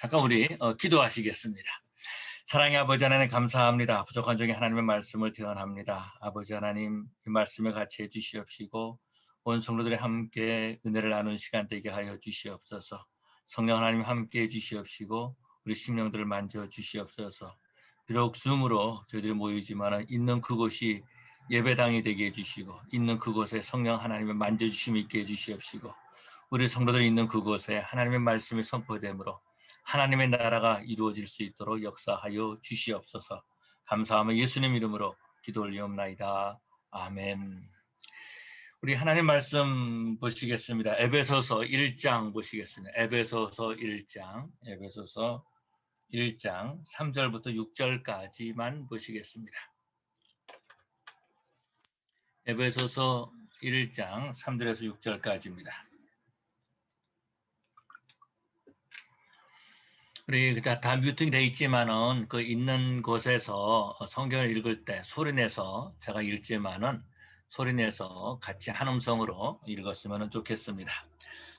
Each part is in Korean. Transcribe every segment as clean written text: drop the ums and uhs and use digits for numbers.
잠깐 우리 기도하시겠습니다. 사랑의 아버지 하나님 감사합니다. 부족한 중에 하나님의 말씀을 대언합니다. 아버지 하나님 이 말씀을 같이 해주시옵시고 온 성도들이 함께 은혜를 나누는 시간 되게 하여 주시옵소서. 성령 하나님 함께 해주시옵시고 우리 심령들을 만져주시옵소서. 비록 줌으로 저희들이 모이지만 있는 그곳이 예배당이 되게 해주시고 있는 그곳에 성령 하나님의 만져주심이 있게 해주시옵시고 우리 성도들이 있는 그곳에 하나님의 말씀이 선포되므로 하나님의 나라가 이루어질 수 있도록 역사하여 주시옵소서. 감사하며 예수님 이름으로 기도 올리옵나이다. 아멘. 우리 하나님 말씀 보시겠습니다. 에베소서 1장 보시겠습니다. 에베소서 1장 3절부터 6절까지만 보시겠습니다. 에베소서 1장 3절에서 6절까지입니다. 우리 다 뮤팅이 돼 있지만은 그 있는 곳에서 성경을 읽을 때 소리내서 제가 읽지만은 소리내서 같이 한 음성으로 읽었으면 좋겠습니다.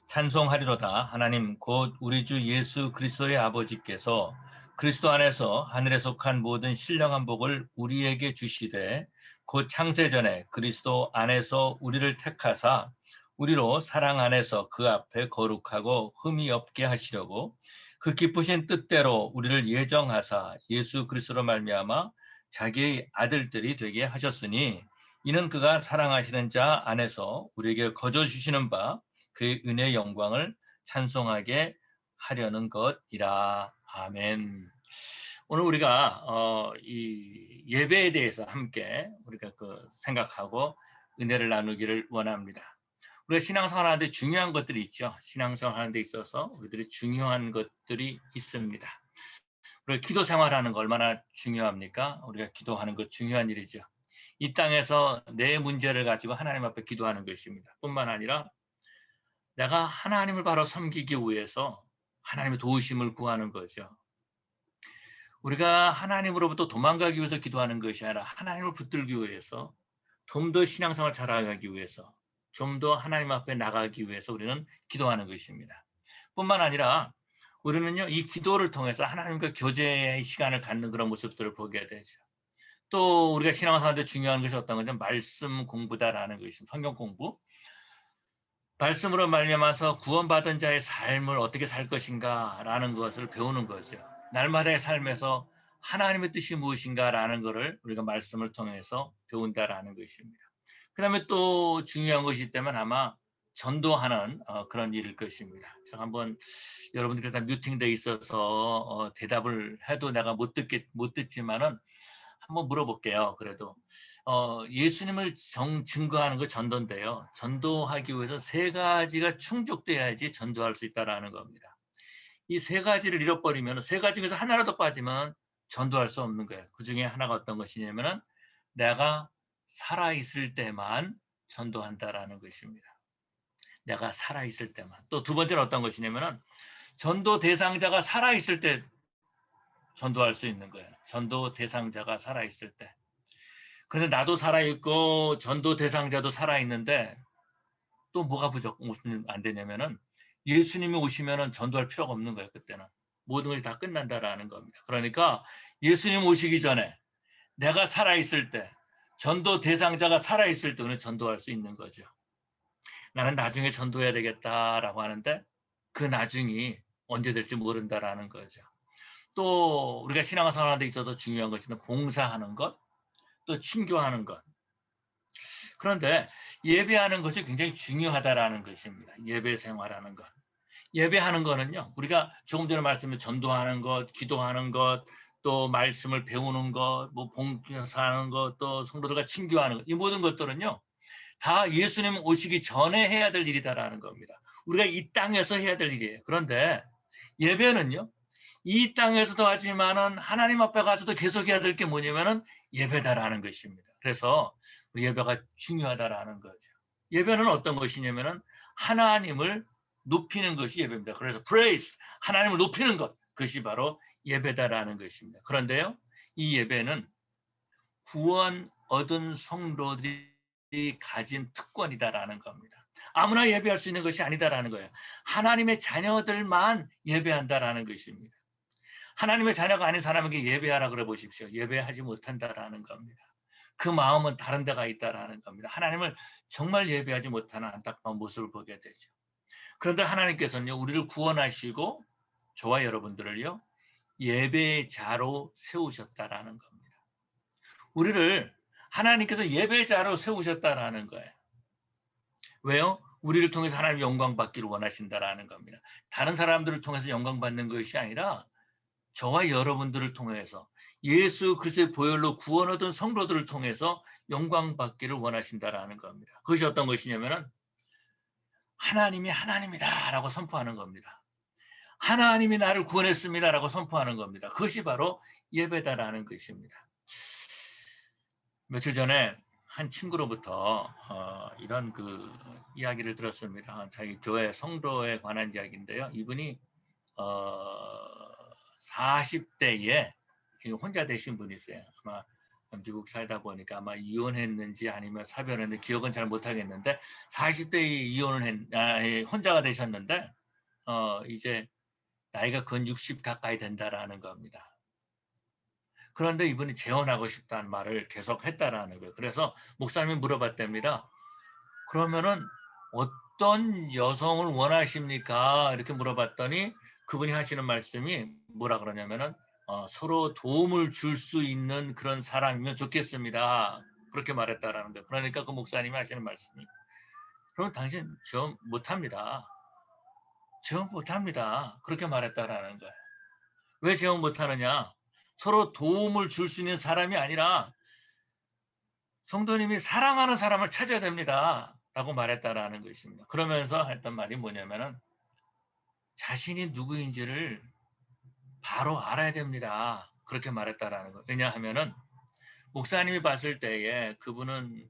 찬송하리로다. 하나님 곧 우리 주 예수 그리스도의 아버지께서 그리스도 안에서 하늘에 속한 모든 신령한 복을 우리에게 주시되 곧 창세전에 그리스도 안에서 우리를 택하사 우리로 사랑 안에서 그 앞에 거룩하고 흠이 없게 하시려고 그 기쁘신 뜻대로 우리를 예정하사 예수 그리스도로 말미암아 자기의 아들들이 되게 하셨으니 이는 그가 사랑하시는 자 안에서 우리에게 거저 주시는 바 그의 은혜의 영광을 찬송하게 하려는 것이라. 아멘. 오늘 우리가 이 예배에 대해서 함께 우리가 생각하고 은혜를 나누기를 원합니다. 우리가 신앙생활 하는데 중요한 것들이 있죠. 신앙생활 하는 데 있어서 우리들이 중요한 것들이 있습니다. 우리가 기도 생활하는 거 얼마나 중요합니까? 우리가 기도하는 것 중요한 일이죠. 이 땅에서 내 문제를 가지고 하나님 앞에 기도하는 것입니다. 뿐만 아니라 내가 하나님을 바로 섬기기 위해서 하나님의 도우심을 구하는 거죠. 우리가 하나님으로부터 도망가기 위해서 기도하는 것이 아니라 하나님을 붙들기 위해서 좀 더 신앙생활 잘하기 위해서 좀 더 하나님 앞에 나가기 위해서 우리는 기도하는 것입니다. 뿐만 아니라 우리는요, 이 기도를 통해서 하나님과 교제의 시간을 갖는 그런 모습들을 보게 되죠. 또 우리가 신앙생활하는데 중요한 것이 어떤 거냐면 말씀 공부다라는 것입니다. 성경 공부. 말씀으로 말미암아서 구원받은 자의 삶을 어떻게 살 것인가라는 것을 배우는 거죠. 날마다의 삶에서 하나님의 뜻이 무엇인가라는 것을 우리가 말씀을 통해서 배운다라는 것입니다. 그 다음에 또 중요한 것이 있다면 아마 전도하는 그런 일일 것입니다. 제가 한번 여러분들이 다 뮤팅돼 있어서 대답을 해도 내가 못 듣지만은 한번 물어볼게요. 그래도 예수님을 증거하는 거 전도인데요. 전도하기 위해서 세 가지가 충족돼야지 전도할 수 있다라는 겁니다. 이 세 가지를 잃어버리면 세 가지 중에서 하나라도 빠지면 전도할 수 없는 거예요. 그 중에 하나가 어떤 것이냐면은 내가 살아있을 때만 전도한다라는 것입니다. 내가 살아있을 때만. 또 두 번째는 어떤 것이냐면은 전도 대상자가 살아있을 때 전도할 수 있는 거예요. 전도 대상자가 살아있을 때. 그런데 나도 살아있고 전도 대상자도 살아있는데 또 뭐가 안 되냐면은 예수님이 오시면은 전도할 필요가 없는 거예요. 그때는. 모든 것이 다 끝난다라는 겁니다. 그러니까 예수님 오시기 전에 내가 살아있을 때 전도 대상자가 살아있을 때 우리는 전도할 수 있는 거죠. 나는 나중에 전도해야 되겠다라고 하는데 그 나중이 언제 될지 모른다라는 거죠. 또 우리가 신앙생활 하는 데 있어서 중요한 것은 봉사하는 것, 또 친교하는 것. 그런데 예배하는 것이 굉장히 중요하다라는 것입니다. 예배 생활하는 것. 예배하는 거는요, 우리가 조금 전에 말씀드린 전도하는 것, 기도하는 것, 또 말씀을 배우는 것, 뭐 봉사하는 것, 또 성도들과 친교하는 것, 이 모든 것들은요, 다 예수님 오시기 전에 해야 될 일이다라는 겁니다. 우리가 이 땅에서 해야 될 일이에요. 그런데 예배는요, 이 땅에서도 하지만은 하나님 앞에 가서도 계속 해야 될 게 뭐냐면은 예배다라는 것입니다. 그래서 우리 예배가 중요하다라는 거죠. 예배는 어떤 것이냐면은 하나님을 높이는 것이 예배입니다. 그래서 praise, 하나님을 높이는 것, 그것이 바로 예배다라는 것입니다. 그런데요, 이 예배는 구원 얻은 성도들이 가진 특권이다라는 겁니다. 아무나 예배할 수 있는 것이 아니다라는 거예요. 하나님의 자녀들만 예배한다라는 것입니다. 하나님의 자녀가 아닌 사람에게 예배하라 그래 보십시오. 예배하지 못한다라는 겁니다. 그 마음은 다른 데가 있다라는 겁니다. 하나님을 정말 예배하지 못하는 안타까운 모습을 보게 되죠. 그런데 하나님께서는요, 우리를 구원하시고 저와 여러분들을요, 예배자로 세우셨다라는 겁니다. 우리를 하나님께서 예배자로 세우셨다라는 거예요. 왜요? 우리를 통해서 하나님 영광 받기를 원하신다라는 겁니다. 다른 사람들을 통해서 영광 받는 것이 아니라 저와 여러분들을 통해서 예수 그리스도의 보혈로 구원 얻은 성도들을 통해서 영광 받기를 원하신다라는 겁니다. 그것이 어떤 것이냐면은 하나님이 하나님이다라고 선포하는 겁니다. 하나님이 나를 구원했습니다라고 선포하는 겁니다. 그것이 바로 예배다라는 것입니다. 며칠 전에 한 친구로부터 이런 그 이야기를 들었습니다. 자기 교회 성도에 관한 이야기인데요. 이분이 40대에 혼자 되신 분이세요. 아마 미국 살다 보니까 아마 이혼했는지 아니면 사별했는지 기억은 잘 못하겠는데 40대에 혼자가 되셨는데 이제 나이가 근 60 가까이 된다라는 겁니다. 그런데 이분이 재혼하고 싶다는 말을 계속 했다라는 거예요. 그래서 목사님이 물어봤답니다. 그러면은 어떤 여성을 원하십니까? 이렇게 물어봤더니 그분이 하시는 말씀이 뭐라 그러냐면은 서로 도움을 줄 수 있는 그런 사람이면 좋겠습니다. 그렇게 말했다라는 거예요. 그러니까 그 목사님이 하시는 말씀이 그럼 당신 재혼 못합니다. 재혼 못합니다. 그렇게 말했다라는 거예요. 왜 재혼 못하느냐? 서로 도움을 줄 수 있는 사람이 아니라 성도님이 사랑하는 사람을 찾아야 됩니다. 라고 말했다라는 것입니다. 그러면서 했던 말이 뭐냐면은 자신이 누구인지를 바로 알아야 됩니다. 그렇게 말했다라는 거예요. 왜냐하면은 목사님이 봤을 때에 그분은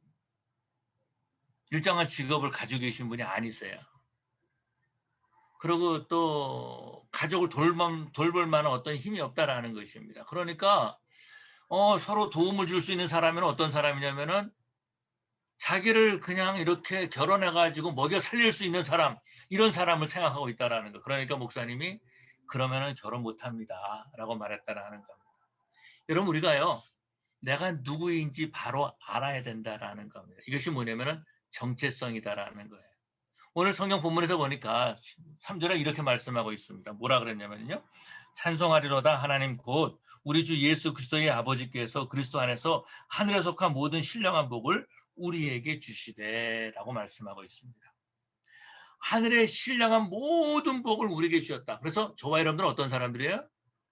일정한 직업을 가지고 계신 분이 아니세요. 그리고 또 가족을 돌볼 만한 어떤 힘이 없다라는 것입니다. 그러니까 서로 도움을 줄 수 있는 사람은 어떤 사람이냐면은 자기를 그냥 이렇게 결혼해가지고 먹여 살릴 수 있는 사람, 이런 사람을 생각하고 있다라는 거. 그러니까 목사님이 그러면은 결혼 못합니다. 라고 말했다라는 겁니다. 여러분, 우리가요, 내가 누구인지 바로 알아야 된다라는 겁니다. 이것이 뭐냐면은 정체성이다라는 거예요. 오늘 성경 본문에서 보니까 3절에 이렇게 말씀하고 있습니다. 뭐라 그랬냐면요. 찬송하리로다 하나님 곧 우리 주 예수 그리스도의 아버지께서 그리스도 안에서 하늘에 속한 모든 신령한 복을 우리에게 주시되라고 말씀하고 있습니다. 하늘의 신령한 모든 복을 우리에게 주셨다. 그래서 저와 여러분들은 어떤 사람들이에요?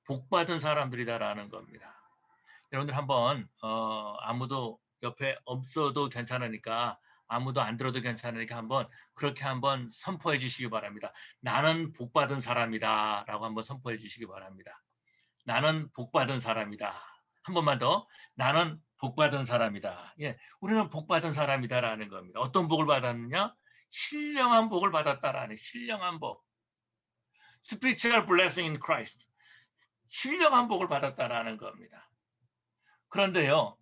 복받은 사람들이다라는 겁니다. 여러분들 한번 아무도 옆에 없어도 괜찮으니까 아무도 안 들어도 괜찮으니까 그렇게 한번 선포해 주시기 바랍니다. 나는 복받은 사람이다 라고 한번 선포해 주시기 바랍니다. 나는 복받은 사람이다. 한 번만 더. 나는 복받은 사람이다. 예, 우리는 복받은 사람이다라는 겁니다. 어떤 복을 받았느냐? 신령한 복을 받았다라는 신령한 복. Spiritual blessing in Christ. 신령한 복을 받았다라는 겁니다. 그런데요,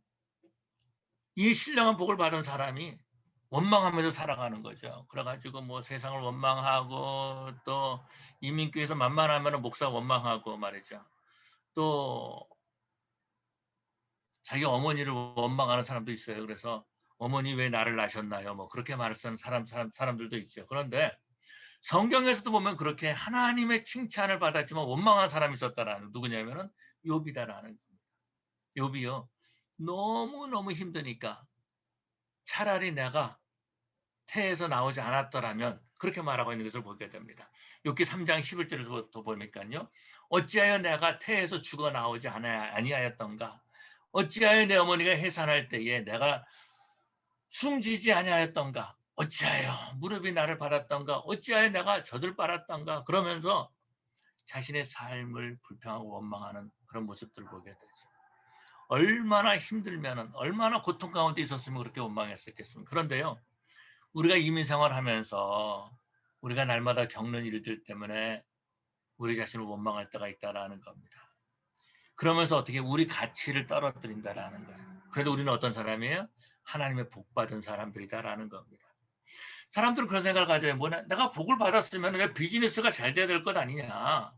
이 신령한 복을 받은 사람이 원망하면서 살아가는 거죠. 그래가지고 뭐 세상을 원망하고 또 이민교회에서 만만하면 목사 원망하고 말이죠. 또 자기 어머니를 원망하는 사람도 있어요. 그래서 어머니 왜 나를 낳으셨나요? 뭐 그렇게 말하는 사람들도 있죠. 그런데 성경에서도 보면 그렇게 하나님의 칭찬을 받았지만 원망한 사람이 있었다라는 누구냐면은 욥이다라는 겁니다. 욥이요. 너무너무 힘드니까 차라리 내가 태에서 나오지 않았더라면 그렇게 말하고 있는 것을 보게 됩니다. 욥기 3장 11절에서부터 보니까요. 어찌하여 내가 태에서 죽어 나오지 아니하였던가? 어찌하여 내 어머니가 해산할 때에 내가 숨지지 아니하였던가? 어찌하여 무릎이 나를 받았던가? 어찌하여 내가 젖을 빨았던가? 그러면서 자신의 삶을 불평하고 원망하는 그런 모습들을 보게 되죠. 얼마나 힘들면은 얼마나 고통 가운데 있었으면 그렇게 원망했었겠습니까? 그런데요. 우리가 이민생활하면서 우리가 날마다 겪는 일들 때문에 우리 자신을 원망할 때가 있다라는 겁니다. 그러면서 어떻게 우리 가치를 떨어뜨린다라는 거예요. 그래도 우리는 어떤 사람이에요? 하나님의 복받은 사람들이다라는 겁니다. 사람들은 그런 생각을 가져요. 뭐냐? 내가 복을 받았으면 내 비즈니스가 잘 돼야 될 것 아니냐?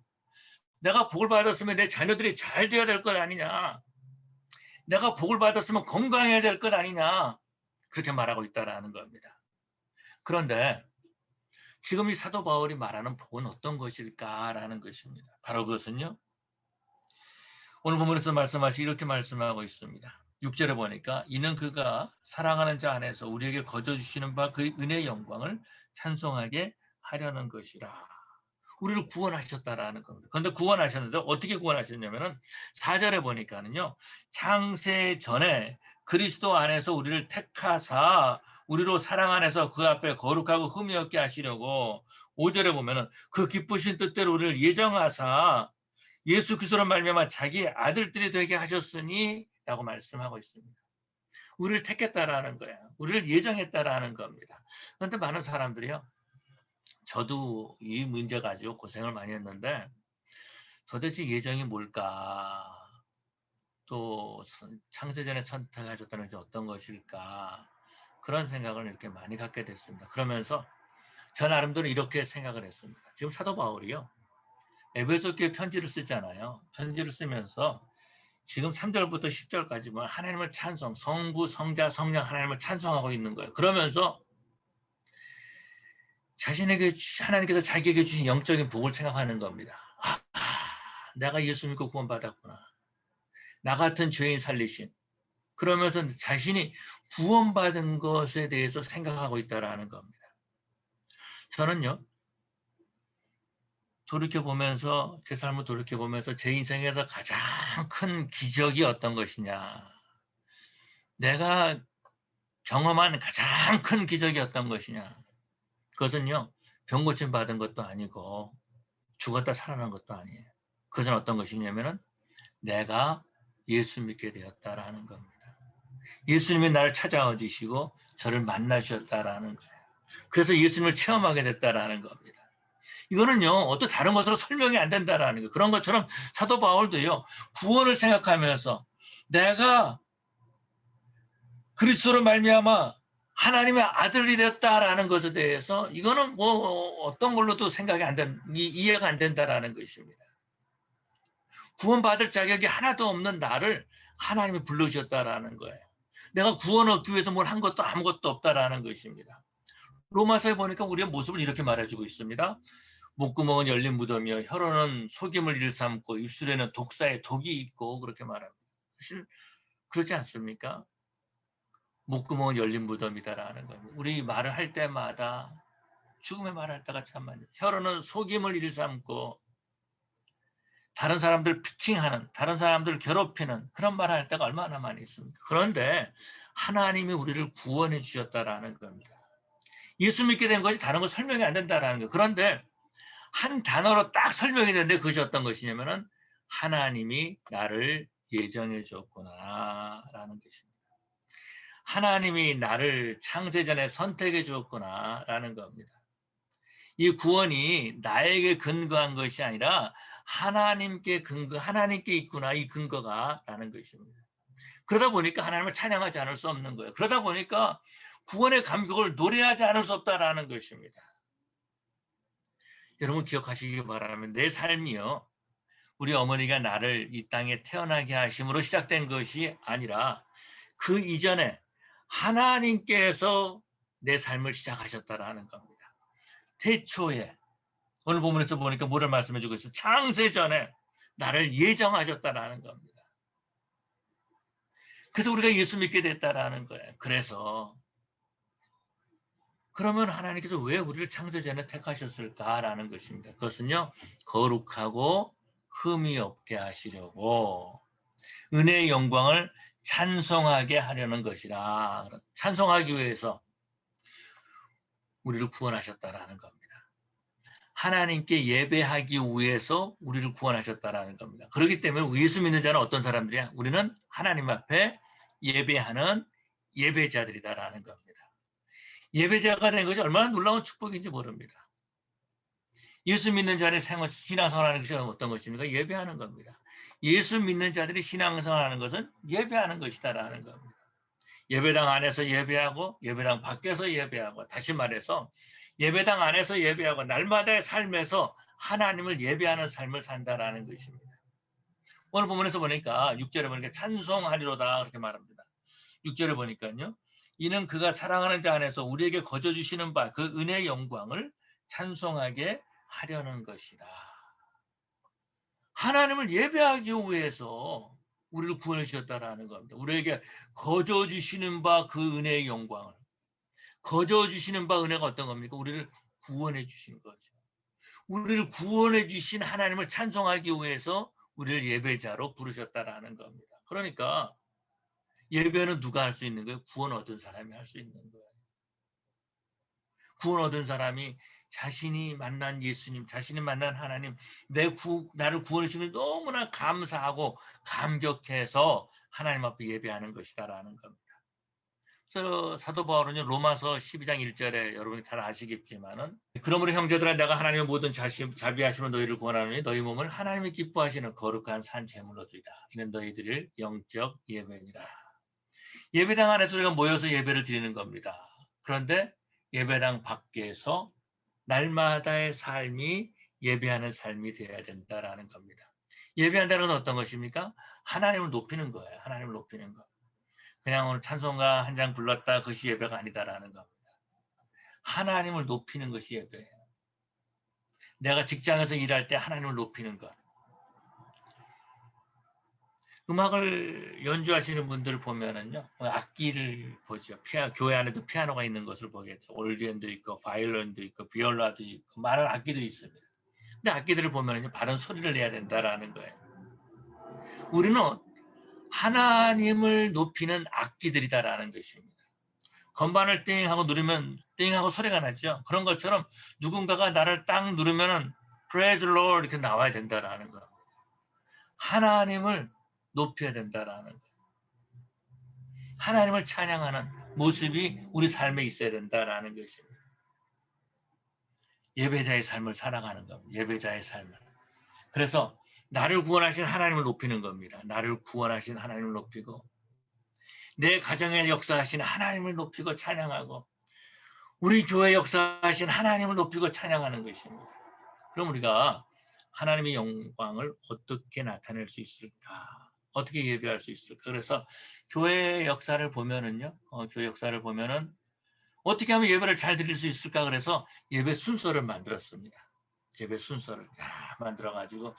내가 복을 받았으면 내 자녀들이 잘 돼야 될 것 아니냐? 내가 복을 받았으면 건강해야 될 것 아니냐? 그렇게 말하고 있다라는 겁니다. 그런데 지금 이 사도 바울이 말하는 복은 어떤 것일까라는 것입니다. 바로 그것은요. 오늘 본문에서 말씀하시 이렇게 말씀하고 있습니다. 6절에 보니까 이는 그가 사랑하는 자 안에서 우리에게 거저 주시는 바 그 은혜의 영광을 찬송하게 하려는 것이라. 우리를 구원하셨다라는 겁니다. 그런데 구원하셨는데 어떻게 구원하셨냐면은 4절에 보니까는요. 창세 전에 그리스도 안에서 우리를 택하사 우리로 사랑 안에서 그 앞에 거룩하고 흠이 없게 하시려고 5절에 보면은 그 기쁘신 뜻대로 우리를 예정하사 예수 그리스도로 말미암아 자기 아들들이 되게 하셨으니 라고 말씀하고 있습니다. 우리를 택했다라는 거예요. 우리를 예정했다라는 겁니다. 그런데 많은 사람들이요. 저도 이 문제 가지고 고생을 많이 했는데 도대체 예정이 뭘까? 또 창세전에 선택하셨다는 것이 어떤 것일까? 그런 생각을 이렇게 많이 갖게 됐습니다. 그러면서 저 나름대로 이렇게 생각을 했습니다. 지금 사도 바울이요. 에베소 교회 편지를 쓰잖아요. 편지를 쓰면서 지금 3절부터 10절까지 뭐 하나님을 찬송, 성부, 성자, 성령 하나님을 찬송하고 있는 거예요. 그러면서 자신에게 하나님께서 자기에게 주신 영적인 복을 생각하는 겁니다. 내가 예수 믿고 구원받았구나. 나 같은 죄인 살리신. 그러면서 자신이 구원받은 것에 대해서 생각하고 있다라는 겁니다. 저는요. 돌이켜보면서 제 삶을 돌이켜보면서 제 인생에서 가장 큰 기적이 어떤 것이냐. 내가 경험한 가장 큰 기적이 어떤 것이냐. 그것은요. 병 고침 받은 것도 아니고 죽었다 살아난 것도 아니에요. 그것은 어떤 것이냐면은 내가 예수 믿게 되었다라는 겁니다. 예수님이 나를 찾아와 주시고 저를 만나 주셨다라는 거예요. 그래서 예수님을 체험하게 됐다라는 겁니다. 이거는요. 어떤 다른 것으로 설명이 안 된다라는 거예요. 그런 것처럼 사도 바울도요. 구원을 생각하면서 내가 그리스도로 말미암아 하나님의 아들이 됐다라는 것에 대해서 이거는 뭐 어떤 걸로도 생각이 안 된, 이해가 안 된다라는 것입니다. 구원받을 자격이 하나도 없는 나를 하나님이 불러주셨다라는 거예요. 내가 구원 얻기 위해서 뭘 한 것도 아무것도 없다라는 것입니다. 로마서에 보니까 우리의 모습을 이렇게 말해주고 있습니다. 목구멍은 열린 무덤이요 혀로는 속임을 일삼고 입술에는 독사의 독이 있고 그렇게 말합니다. 사실 그렇지 않습니까? 목구멍은 열린 무덤이다라는 겁니다. 우리 말을 할 때마다 죽음의 말을 할 때가 참 많아요. 혀로는 속임을 일삼고 다른 사람들 피팅하는, 다른 사람들 괴롭히는 그런 말을 할 때가 얼마나 많이 있습니까? 그런데 하나님이 우리를 구원해 주셨다라는 겁니다. 예수 믿게 된 것이 다른 거 설명이 안 된다라는 거예요. 그런데 한 단어로 딱 설명이 되는데 그것이 어떤 것이냐면은 하나님이 나를 예정해 줬구나라는 것입니다. 하나님이 나를 창세전에 선택해 주었구나라는 겁니다. 이 구원이 나에게 근거한 것이 아니라 하나님께 있구나 이 근거가라는 것입니다. 그러다 보니까 하나님을 찬양하지 않을 수 없는 거예요. 그러다 보니까 구원의 감격을 노래하지 않을 수 없다라는 것입니다. 여러분 기억하시기 바라면 내 삶이요. 우리 어머니가 나를 이 땅에 태어나게 하심으로 시작된 것이 아니라 그 이전에 하나님께서 내 삶을 시작하셨다라는 겁니다. 태초에 오늘 본문에서 보니까 뭐를 말씀해 주고 있어요? 창세전에 나를 예정하셨다라는 겁니다. 그래서 우리가 예수 믿게 됐다라는 거예요. 그래서 그러면 하나님께서 왜 우리를 창세전에 택하셨을까라는 것입니다. 그것은요. 거룩하고 흠이 없게 하시려고 은혜의 영광을 찬송하게 하려는 것이라. 찬송하기 위해서 우리를 구원하셨다라는 겁니다. 하나님께 예배하기 위해서 우리를 구원하셨다라는 겁니다. 그렇기 때문에 예수 믿는 자는 어떤 사람들이야? 우리는 하나님 앞에 예배하는 예배자들이다라는 겁니다. 예배자가 된 것이 얼마나 놀라운 축복인지 모릅니다. 예수 믿는 자들이 신앙생활하는 것이 어떤 것입니까? 예배하는 겁니다. 예수 믿는 자들이 신앙생활하는 것은 예배하는 것이다라는 겁니다. 예배당 안에서 예배하고 예배당 밖에서 예배하고, 다시 말해서 예배당 안에서 예배하고 날마다의 삶에서 하나님을 예배하는 삶을 산다라는 것입니다. 오늘 본문에서 보니까 6절에 보니까 찬송하리로다 그렇게 말합니다. 6절에 보니까요. 이는 그가 사랑하는 자 안에서 우리에게 거저 주시는 바 그 은혜의 영광을 찬송하게 하려는 것이다. 하나님을 예배하기 위해서 우리를 구원해 주셨다라는 겁니다. 우리에게 거저 주시는 바 그 은혜의 영광을. 거저 주시는 바 은혜가 어떤 겁니까? 우리를 구원해 주신 거죠. 우리를 구원해 주신 하나님을 찬송하기 위해서 우리를 예배자로 부르셨다라는 겁니다. 그러니까 예배는 누가 할 수 있는 거예요? 구원 얻은 사람이 할 수 있는 거예요. 구원 얻은 사람이 자신이 만난 예수님, 자신이 만난 하나님, 나를 구원해 주시면 너무나 감사하고 감격해서 하나님 앞에 예배하는 것이다라는 겁니다. 그래서 사도 바울은 로마서 12장 1절에 여러분이 잘 아시겠지만은, 그러므로 형제들아 내가 하나님의 모든 자비하심으로 너희를 구원하노니 너희 몸을 하나님이 기뻐하시는 거룩한 산 제물로 드리라. 이는 너희들을 영적 예배니라. 예배당 안에서 우리가 모여서 예배를 드리는 겁니다. 그런데 예배당 밖에서 날마다의 삶이 예배하는 삶이 되어야 된다라는 겁니다. 예배한다는 건 어떤 것입니까? 하나님을 높이는 거예요. 하나님을 높이는 거. 그냥 오늘 찬송가 한 장 불렀다 그것이 예배가 아니다라는 겁니다. 하나님을 높이는 것이 예배예요. 내가 직장에서 일할 때 하나님을 높이는 것. 음악을 연주하시는 분들을 보면은요, 악기를 보죠. 교회 안에도 피아노가 있는 것을 보게 돼요. 올디언도 있고, 바이올린도 있고, 비올라도 있고, 많은 악기들이 있습니다. 근데 악기들을 보면은요, 바른 소리를 내야 된다라는 거예요. 우리는 하나님을 높이는 악기들이다라는 것입니다. 건반을 띵하고 누르면 띵하고 소리가 나죠. 그런 것처럼 누군가가 나를 딱 누르면은 Praise the Lord 이렇게 나와야 된다라는 거. 하나님을 높여야 된다라는 거. 하나님을 찬양하는 모습이 우리 삶에 있어야 된다라는 것입니다. 예배자의 삶을 살아가는 겁니다. 예배자의 삶을. 그래서 나를 구원하신 하나님을 높이는 겁니다. 나를 구원하신 하나님을 높이고 내 가정에 역사하신 하나님을 높이고 찬양하고 우리 교회 역사하신 하나님을 높이고 찬양하는 것입니다. 그럼 우리가 하나님의 영광을 어떻게 나타낼 수 있을까? 어떻게 예배할 수 있을까? 그래서 교회 역사를 보면은요, 교회 역사를 보면은 어떻게 하면 예배를 잘 드릴 수 있을까? 그래서 예배 순서를 만들었습니다. 예배 순서를 만들어가지고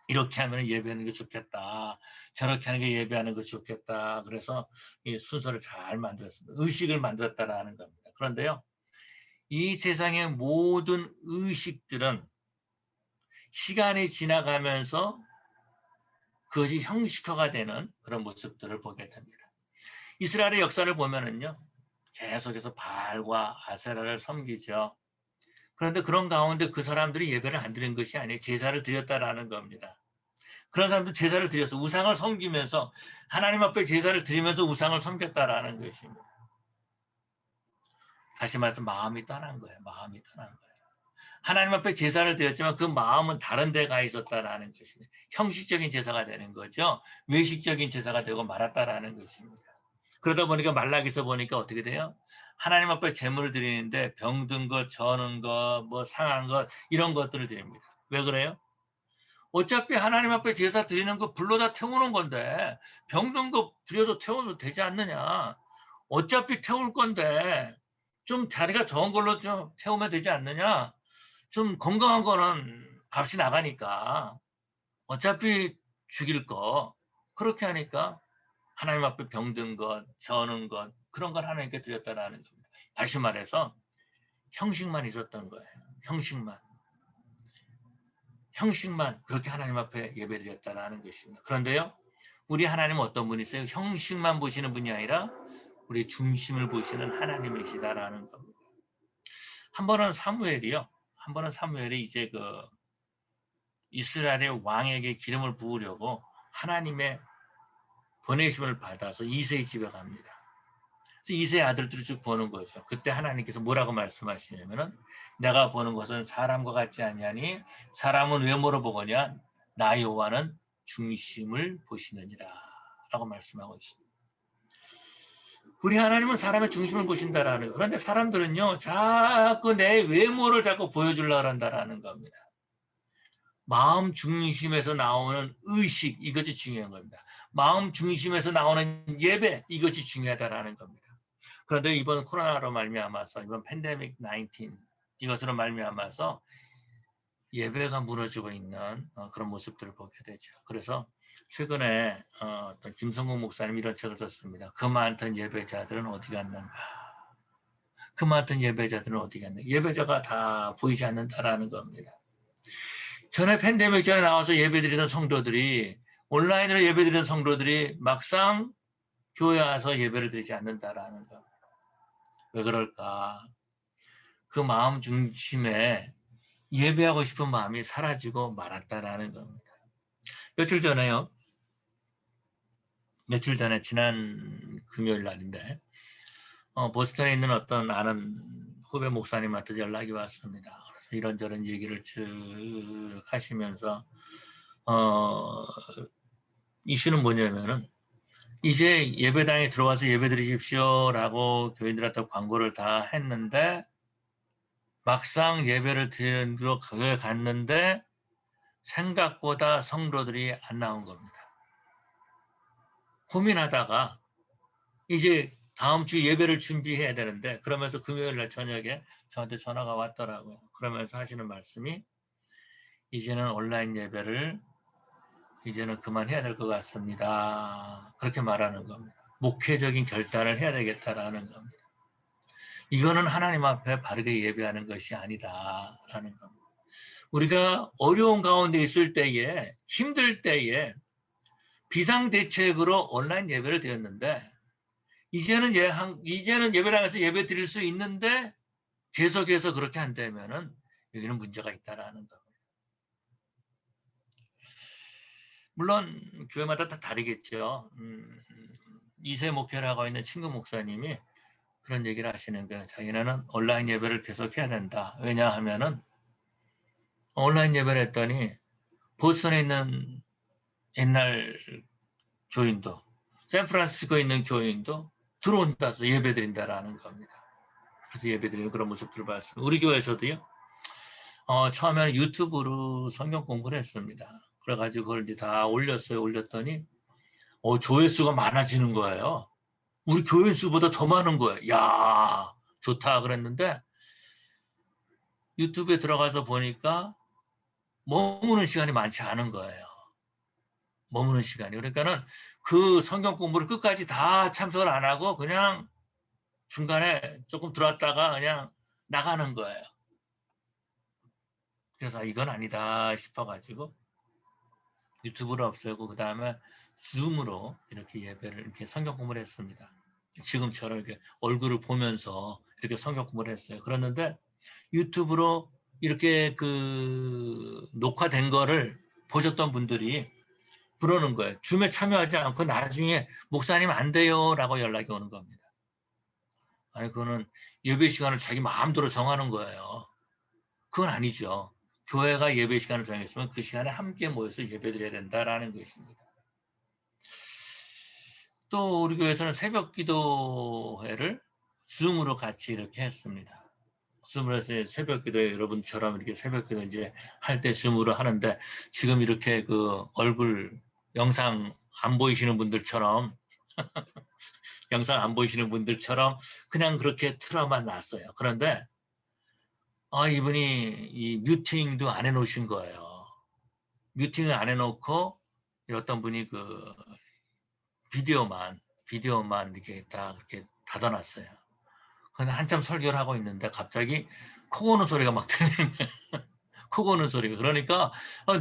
이렇게 하면 예배하는 게 좋겠다. 저렇게 하는 게 예배하는 게 좋겠다. 그래서 이 순서를 잘 만들었습니다. 의식을 만들었다라는 겁니다. 그런데요, 이 세상의 모든 의식들은 시간이 지나가면서 그것이 형식화가 되는 그런 모습들을 보게 됩니다. 이스라엘의 역사를 보면은요, 계속해서 바알과 아세라를 섬기죠. 그런데 그런 가운데 그 사람들이 예배를 안 드린 것이 아니에요. 제사를 드렸다라는 겁니다. 그런 사람들 제사를 드려서 우상을 섬기면서 하나님 앞에 제사를 드리면서 우상을 섬겼다라는 것입니다. 다시 말해서 마음이 떠난 거예요. 마음이 떠난 거예요. 하나님 앞에 제사를 드렸지만 그 마음은 다른 데 가 있었다라는 것입니다. 형식적인 제사가 되는 거죠. 외식적인 제사가 되고 말았다라는 것입니다. 그러다 보니까 말라기서 보니까 어떻게 돼요? 하나님 앞에 제물을 드리는데 병든 것, 저는 것, 뭐 상한 것 이런 것들을 드립니다. 왜 그래요? 어차피 하나님 앞에 제사 드리는 거 불러다 태우는 건데 병든 거 드려서 태워도 되지 않느냐. 어차피 태울 건데 좀 자리가 좋은 걸로 좀 태우면 되지 않느냐. 좀 건강한 거는 값이 나가니까 어차피 죽일 거 그렇게 하니까 하나님 앞에 병든 것, 저는 것 그런 걸 하나님께 드렸다라는 겁니다. 다시 말해서 형식만 있었던 거예요. 형식만 그렇게 하나님 앞에 예배드렸다라는 것입니다. 그런데요, 우리 하나님은 어떤 분이세요? 형식만 보시는 분이 아니라 우리 중심을 보시는 하나님이시다라는 겁니다. 한 번은 사무엘이 이제 그 이스라엘의 왕에게 기름을 부으려고 하나님의 보내심을 받아서 이새의 집에 갑니다. 그래서 이새의 아들들을 쭉 보는 거죠. 그때 하나님께서 뭐라고 말씀하시냐면은 내가 보는 것은 사람과 같지 아니하니 사람은 외모로 보거냐 나 여호와는 중심을 보시느니라 라고 말씀하고 있습니다. 우리 하나님은 사람의 중심을 보신다라는. 그런데 사람들은요, 자꾸 내 외모를 자꾸 보여주려고 한다라는 겁니다. 마음 중심에서 나오는 의식, 이것이 중요한 겁니다. 마음 중심에서 나오는 예배, 이것이 중요하다라는 겁니다. 그런데 이번 코로나로 말미암아서, 이번 팬데믹 19 이것으로 말미암아서 예배가 무너지고 있는 그런 모습들을 보게 되죠. 그래서 최근에 어떤 김성국 목사님이 이런 책을 썼습니다. 그 많던 예배자들은 어디 갔는가? 그 많던 예배자들은 어디 갔는가? 예배자가 다 보이지 않는다라는 겁니다. 전에 팬데믹 전에 나와서 예배드리던 성도들이, 온라인으로 예배드리던 성도들이 막상 교회 와서 예배를 드리지 않는다라는 거. 왜 그럴까? 그 마음 중심에 예배하고 싶은 마음이 사라지고 말았다라는 겁니다. 며칠 전에 지난 금요일 날인데 보스턴에 있는 어떤 아는 후배 목사님한테 연락이 왔습니다. 그래서 이런저런 얘기를 쭉 하시면서 이슈는 뭐냐면은 이제 예배당에 들어와서 예배 드리십시오라고 교인들한테 광고를 다 했는데 막상 예배를 드리러 교회 갔는데 생각보다 성도들이 안 나온 겁니다. 고민하다가 이제 다음 주 예배를 준비해야 되는데, 그러면서 금요일 날 저녁에 저한테 전화가 왔더라고요. 그러면서 하시는 말씀이, 이제는 온라인 예배를 이제는 그만해야 될 것 같습니다. 그렇게 말하는 겁니다. 목회적인 결단을 해야 되겠다라는 겁니다. 이거는 하나님 앞에 바르게 예배하는 것이 아니다라는 겁니다. 우리가 어려운 가운데 있을 때에, 힘들 때에 비상대책으로 온라인 예배를 드렸는데, 이제는 예배당에서 예배 드릴 수 있는데 계속해서 그렇게 한다면은 여기는 문제가 있다라는 겁니다. 물론 교회마다 다 다르겠죠. 2세 목회를 하고 있는 친구 목사님이 그런 얘기를 하시는 거예요. 자기네는 온라인 예배를 계속 해야 된다. 왜냐하면은 온라인 예배를 했더니 보스턴에 있는 옛날 교인도, 샌프란시스코에 있는 교인도 들어온다서 예배 드린다라는 겁니다. 그래서 예배 드리는 그런 모습들을 봤습니다. 우리 교회에서도요. 처음에는 유튜브로 성경 공부를 했습니다. 그래가지고 그걸 이제 다 올렸어요. 올렸더니 조회수가 많아지는 거예요. 우리 교인 수보다 더 많은 거예요. 야, 좋다 그랬는데 유튜브에 들어가서 보니까 머무는 시간이 많지 않은 거예요. 머무는 시간이. 그러니까는 그 성경 공부를 끝까지 다 참석을 안 하고 그냥 중간에 조금 들어왔다가 그냥 나가는 거예요. 그래서 이건 아니다 싶어가지고 유튜브를 없애고 그 다음에 줌으로 이렇게 예배를 이렇게 성경 공부를 했습니다. 지금처럼 이렇게 얼굴을 보면서 이렇게 성경 공부를 했어요. 그랬는데 유튜브로 이렇게 그 녹화된 거를 보셨던 분들이 그러는 거예요. 줌에 참여하지 않고 나중에 목사님 안 돼요라고 연락이 오는 겁니다. 아니 그거는 예배 시간을 자기 마음대로 정하는 거예요. 그건 아니죠. 교회가 예배 시간을 정했으면 그 시간에 함께 모여서 예배드려야 된다라는 것입니다. 또 우리 교회에서는 새벽 기도회를 줌으로 같이 이렇게 했습니다. 줌으로 해서 새벽 기도회 여러분처럼 이렇게 새벽 기도 이제 할 때 줌으로 하는데 지금 이렇게 그 얼굴 영상 안 보이시는 분들처럼 영상 안 보이시는 분들처럼 그냥 그렇게 틀어만 놨어요. 그런데 이분이 이 뮤팅도 안 해놓으신 거예요. 뮤팅을 안 해놓고 어떤 분이 그 비디오만 이렇게 딱 이렇게 닫아놨어요. 근데 한참 설교를 하고 있는데 갑자기 코 고는 소리가 막 들리는 거예요. 코 고는 소리가. 그러니까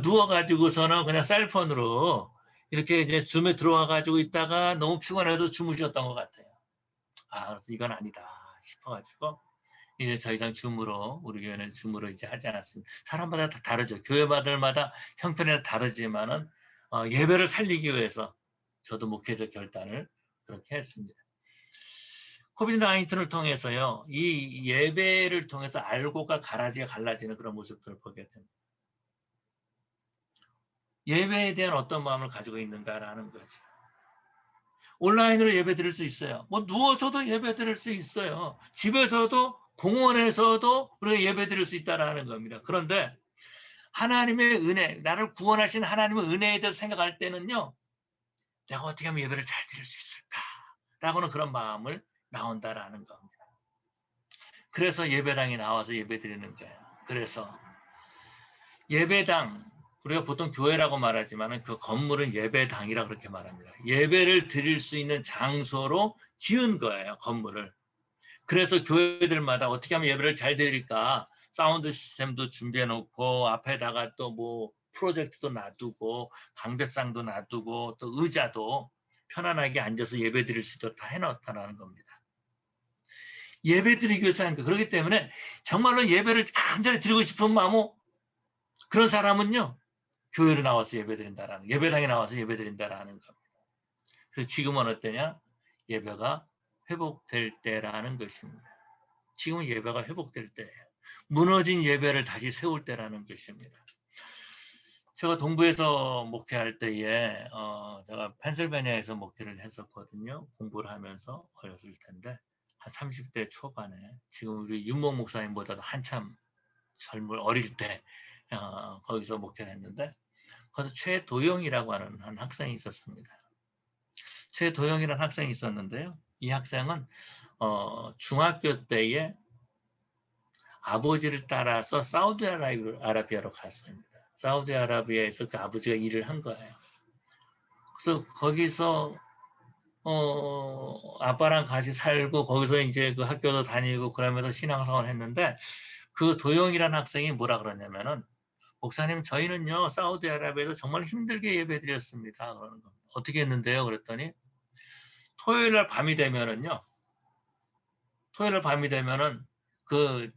누워가지고서는 그냥 셀폰으로 이렇게 이제 줌에 들어와가지고 있다가 너무 피곤해서 주무셨던 것 같아요. 그래서 이건 아니다 싶어가지고 이제 더 이상 줌으로 우리 교회는 줌으로 이제 하지 않았습니다. 사람마다 다 다르죠. 교회마다 형편이 다르지만은 예배를 살리기 위해서 저도 목회적 결단을 그렇게 했습니다. 코비드 19을 통해서요, 이 예배를 통해서 알고가 갈라지는 그런 모습들을 보게 됩니다. 예배에 대한 어떤 마음을 가지고 있는가라는 거죠. 온라인으로 예배 드릴 수 있어요. 뭐 누워서도 예배 드릴 수 있어요. 집에서도 공원에서도 우리가 예배 드릴 수 있다라는 겁니다. 그런데 하나님의 은혜, 나를 구원하신 하나님의 은혜에 대해서 생각할 때는요. 내가 어떻게 하면 예배를 잘 드릴 수 있을까? 라고는 그런 마음을 나온다라는 겁니다. 그래서 예배당에 나와서 예배 드리는 거예요. 그래서 예배당, 우리가 보통 교회라고 말하지만 그 건물은 예배당이라 그렇게 말합니다. 예배를 드릴 수 있는 장소로 지은 거예요, 건물을. 그래서 교회들마다 어떻게 하면 예배를 잘 드릴까? 사운드 시스템도 준비해 놓고 앞에다가 또 뭐 프로젝트도 놔두고 강대상도 놔두고 또 의자도 편안하게 앉아서 예배 드릴 수 있도록 다 해놨다는 겁니다. 예배 드리기 위해서 하는 거. 그렇기 때문에 정말로 예배를 간절히 드리고 싶은 마음 그런 사람은요. 교회로 나와서 예배 드린다라는 예배당에 나와서 예배 드린다라는 겁니다. 그래서 지금은 어떠냐? 예배가 회복될 때라는 것입니다. 지금은 예배가 회복될 때예요. 무너진 예배를 다시 세울 때라는 것입니다. 제가 동부에서 목회할 때에 제가 펜실베니아에서 목회를 했었거든요. 공부를 하면서 어렸을 텐데 한 30대 초반에 지금 우리 윤목 목사님보다도 한참 어릴 때 거기서 목회를 했는데 거기서 최도영이라고 하는 한 학생이 있었습니다. 최도영이라는 학생이 있었는데요. 이 학생은 중학교 때에 아버지를 따라서 사우디아라비아로 갔습니다. 사우디아라비아에서 그 아버지가 일을 한 거예요. 그래서 거기서 아빠랑 같이 살고 거기서 이제 그 학교도 다니고 그러면서 신앙생활을 했는데 그 도영이라는 학생이 뭐라 그러냐면은 목사님 저희는요 사우디아라비아에서 정말 힘들게 예배드렸습니다. 그러는 겁니다. 어떻게 했는데요? 그랬더니 토요일 날 밤이 되면은요. 토요일 날 밤이 되면은 그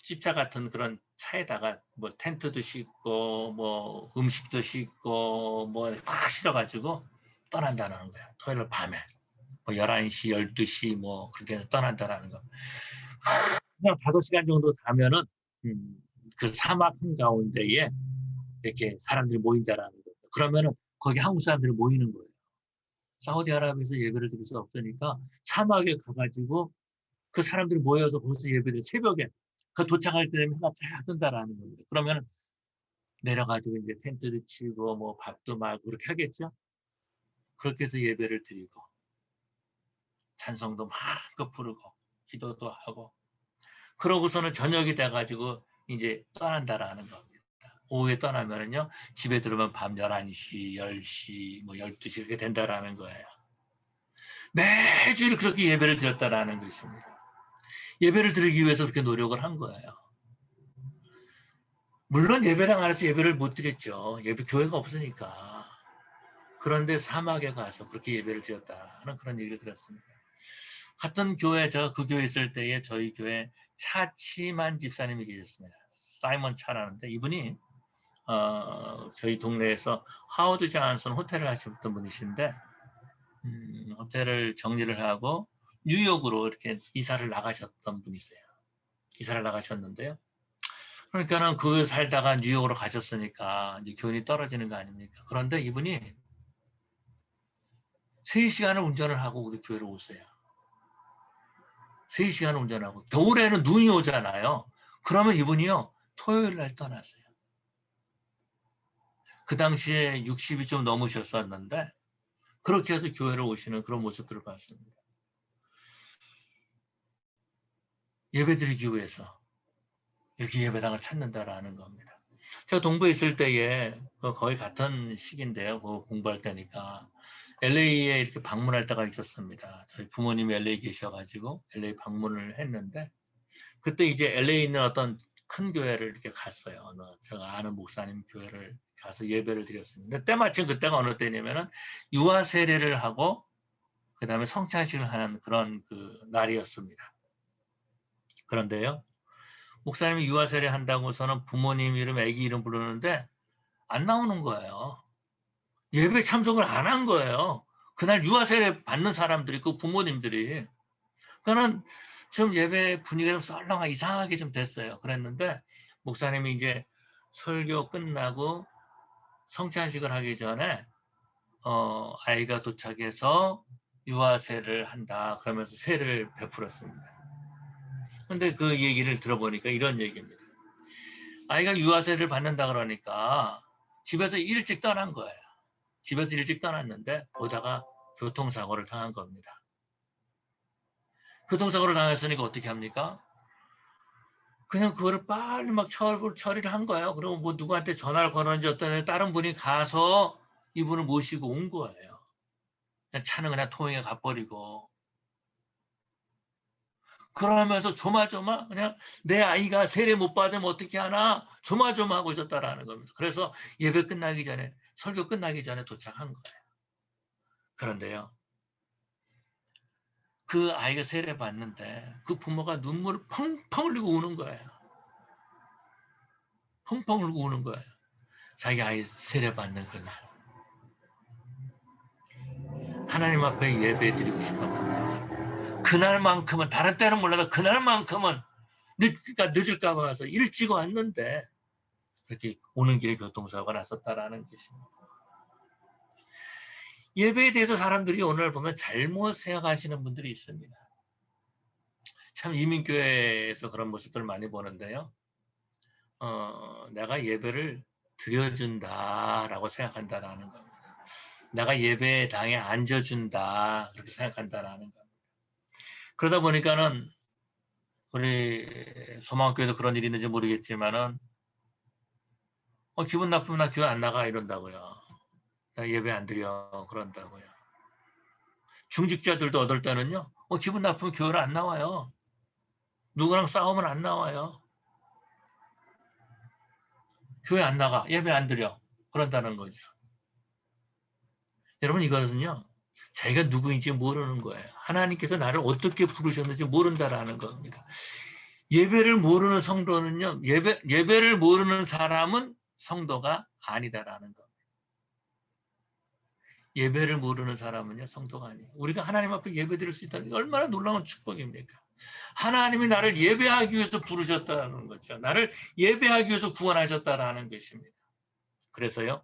집차 같은 그런 차에다가 뭐 텐트도 싣고 뭐 음식도 싣고 뭐 팍 실어가지고 떠난다는 거야. 토요일 날 밤에. 뭐 11시, 12시 뭐 그렇게 해서 떠난다는 거. 그냥 5시간 정도 가면은 그 사막 한가운데에 이렇게 사람들이 모인다라는 거예요. 그러면은 거기 한국 사람들이 모이는 거예요. 사우디아라비아에서 예배를 드릴 수 없으니까 사막에 가가지고 그 사람들이 모여서 거기서 예배를 새벽에 그 도착할 때 되면 해가 쫙 뜬다라는 겁니다. 그러면 내려가지고 이제 텐트를 치고 뭐 밥도 막 그렇게 하겠죠. 그렇게 해서 예배를 드리고 찬송도 마음껏 부르고 기도도 하고 그러고서는 저녁이 돼가지고 이제 떠난다라는 겁니다. 오후에 떠나면은요 집에 들어오면 밤 11시, 10시, 뭐 12시 이렇게 된다라는 거예요. 매주일 그렇게 예배를 드렸다라는 것입니다. 예배를 드리기 위해서 그렇게 노력을 한 거예요. 물론 예배당 안에서 예배를 못 드렸죠. 예배 교회가 없으니까. 그런데 사막에 가서 그렇게 예배를 드렸다는 그런 얘기를 들었습니다. 같은 교회 제가 그 교회 있을 때에 저희 교회 차치만 집사님이 계셨습니다. 사이먼 차라는데 이분이 저희 동네에서 하워드 잔슨 호텔을 하셨던 분이신데 호텔을 정리를 하고 뉴욕으로 이렇게 이사를 나가셨던 분이세요. 이사를 나가셨는데요. 그러니까는 그 살다가 뉴욕으로 가셨으니까 이제 교훈이 떨어지는 거 아닙니까? 그런데 이분이 3시간을 운전을 하고 우리 교회로 오세요. 3시간을 운전하고 겨울에는 눈이 오잖아요. 그러면 이분이요 토요일 날 떠나세요. 그 당시에 60이 좀 넘으셨었는데 그렇게 해서 교회를 오시는 그런 모습들을 봤습니다. 예배드리기 위해서 이렇게 예배당을 찾는다라는 겁니다. 제가 동부에 있을 때에 거의 같은 시기인데요. 공부할 때니까 LA에 이렇게 방문할 때가 있었습니다. 저희 부모님이 LA 계셔가지고 LA 방문을 했는데 그때 이제 LA에 있는 어떤 큰 교회를 이렇게 갔어요. 제가 아는 목사님 교회를 가서 예배를 드렸습니다. 때마침 그때가 어느 때냐면은 유아 세례를 하고 그 다음에 성찬식을 하는 그런 그 날이었습니다. 그런데요, 목사님이 유아 세례 한다고서는 부모님 이름, 아기 이름 부르는데 안 나오는 거예요. 예배 참석을 안 한 거예요. 그날 유아 세례 받는 사람들이 그 부모님들이. 그러니까는 좀 예배 분위기가 좀 썰렁하게 이상하게 좀 됐어요. 그랬는데 목사님이 이제 설교 끝나고 성찬식을 하기 전에 아이가 도착해서 유아세를 한다. 그러면서 세례를 베풀었습니다. 근데 그 얘기를 들어보니까 이런 얘기입니다. 아이가 유아세를 받는다 그러니까 집에서 일찍 떠난 거예요. 집에서 일찍 떠났는데 보다가 교통사고를 당한 겁니다. 교통사고를 당했으니까 어떻게 합니까? 그냥 그거를 빨리 막 처리를 한 거예요. 그리고 뭐 누구한테 전화를 걸었는지 어떤 다른 분이 가서 이분을 모시고 온 거예요. 차는 그냥 토행에 가버리고. 그러면서 조마조마 그냥 내 아이가 세례 못 받으면 어떻게 하나 조마조마 하고 있었다라는 겁니다. 그래서 예배 끝나기 전에, 설교 끝나기 전에 도착한 거예요. 그런데요, 그 아이가 세례 받는데 그 부모가 눈물을 펑펑 흘리고 우는 거예요. 펑펑 흘리고 우는 거예요. 자기 아이 세례 받는 그날. 하나님 앞에 예배 드리고 싶었던 거죠. 그날만큼은, 다른 때는 몰라도 그날만큼은 늦을까 봐서 일찍 왔는데 그렇게 오는 길에 교통사고가 났었다라는 것입니다. 예배에 대해서 사람들이 오늘 보면 잘못 생각하시는 분들이 있습니다. 참 이민교회에서 그런 모습들을 많이 보는데요. 내가 예배를 드려준다라고 생각한다라는 겁니다. 내가 예배당에 앉아준다 그렇게 생각한다라는 겁니다. 그러다 보니까는 우리 소망교회도 그런 일이 있는지 모르겠지만은 기분 나쁘면 나 교회 안 나가 이런다고요. 나 예배 안 드려 그런다고요. 중직자들도 어떨 때는요. 기분 나쁘면 교회를 안 나와요. 누구랑 싸우면 안 나와요. 교회 안 나가. 예배 안 드려. 그런다는 거죠. 여러분 이것은요. 자기가 누구인지 모르는 거예요. 하나님께서 나를 어떻게 부르셨는지 모른다라는 겁니다. 예배를 모르는 성도는요. 예배를 모르는 사람은 성도가 아니다라는 겁니다. 예배를 모르는 사람은요. 성도가 아니에요. 우리가 하나님 앞에 예배 드릴 수 있다는 게 얼마나 놀라운 축복입니까? 하나님이 나를 예배하기 위해서 부르셨다는 거죠. 나를 예배하기 위해서 구원하셨다라는 것입니다. 그래서요.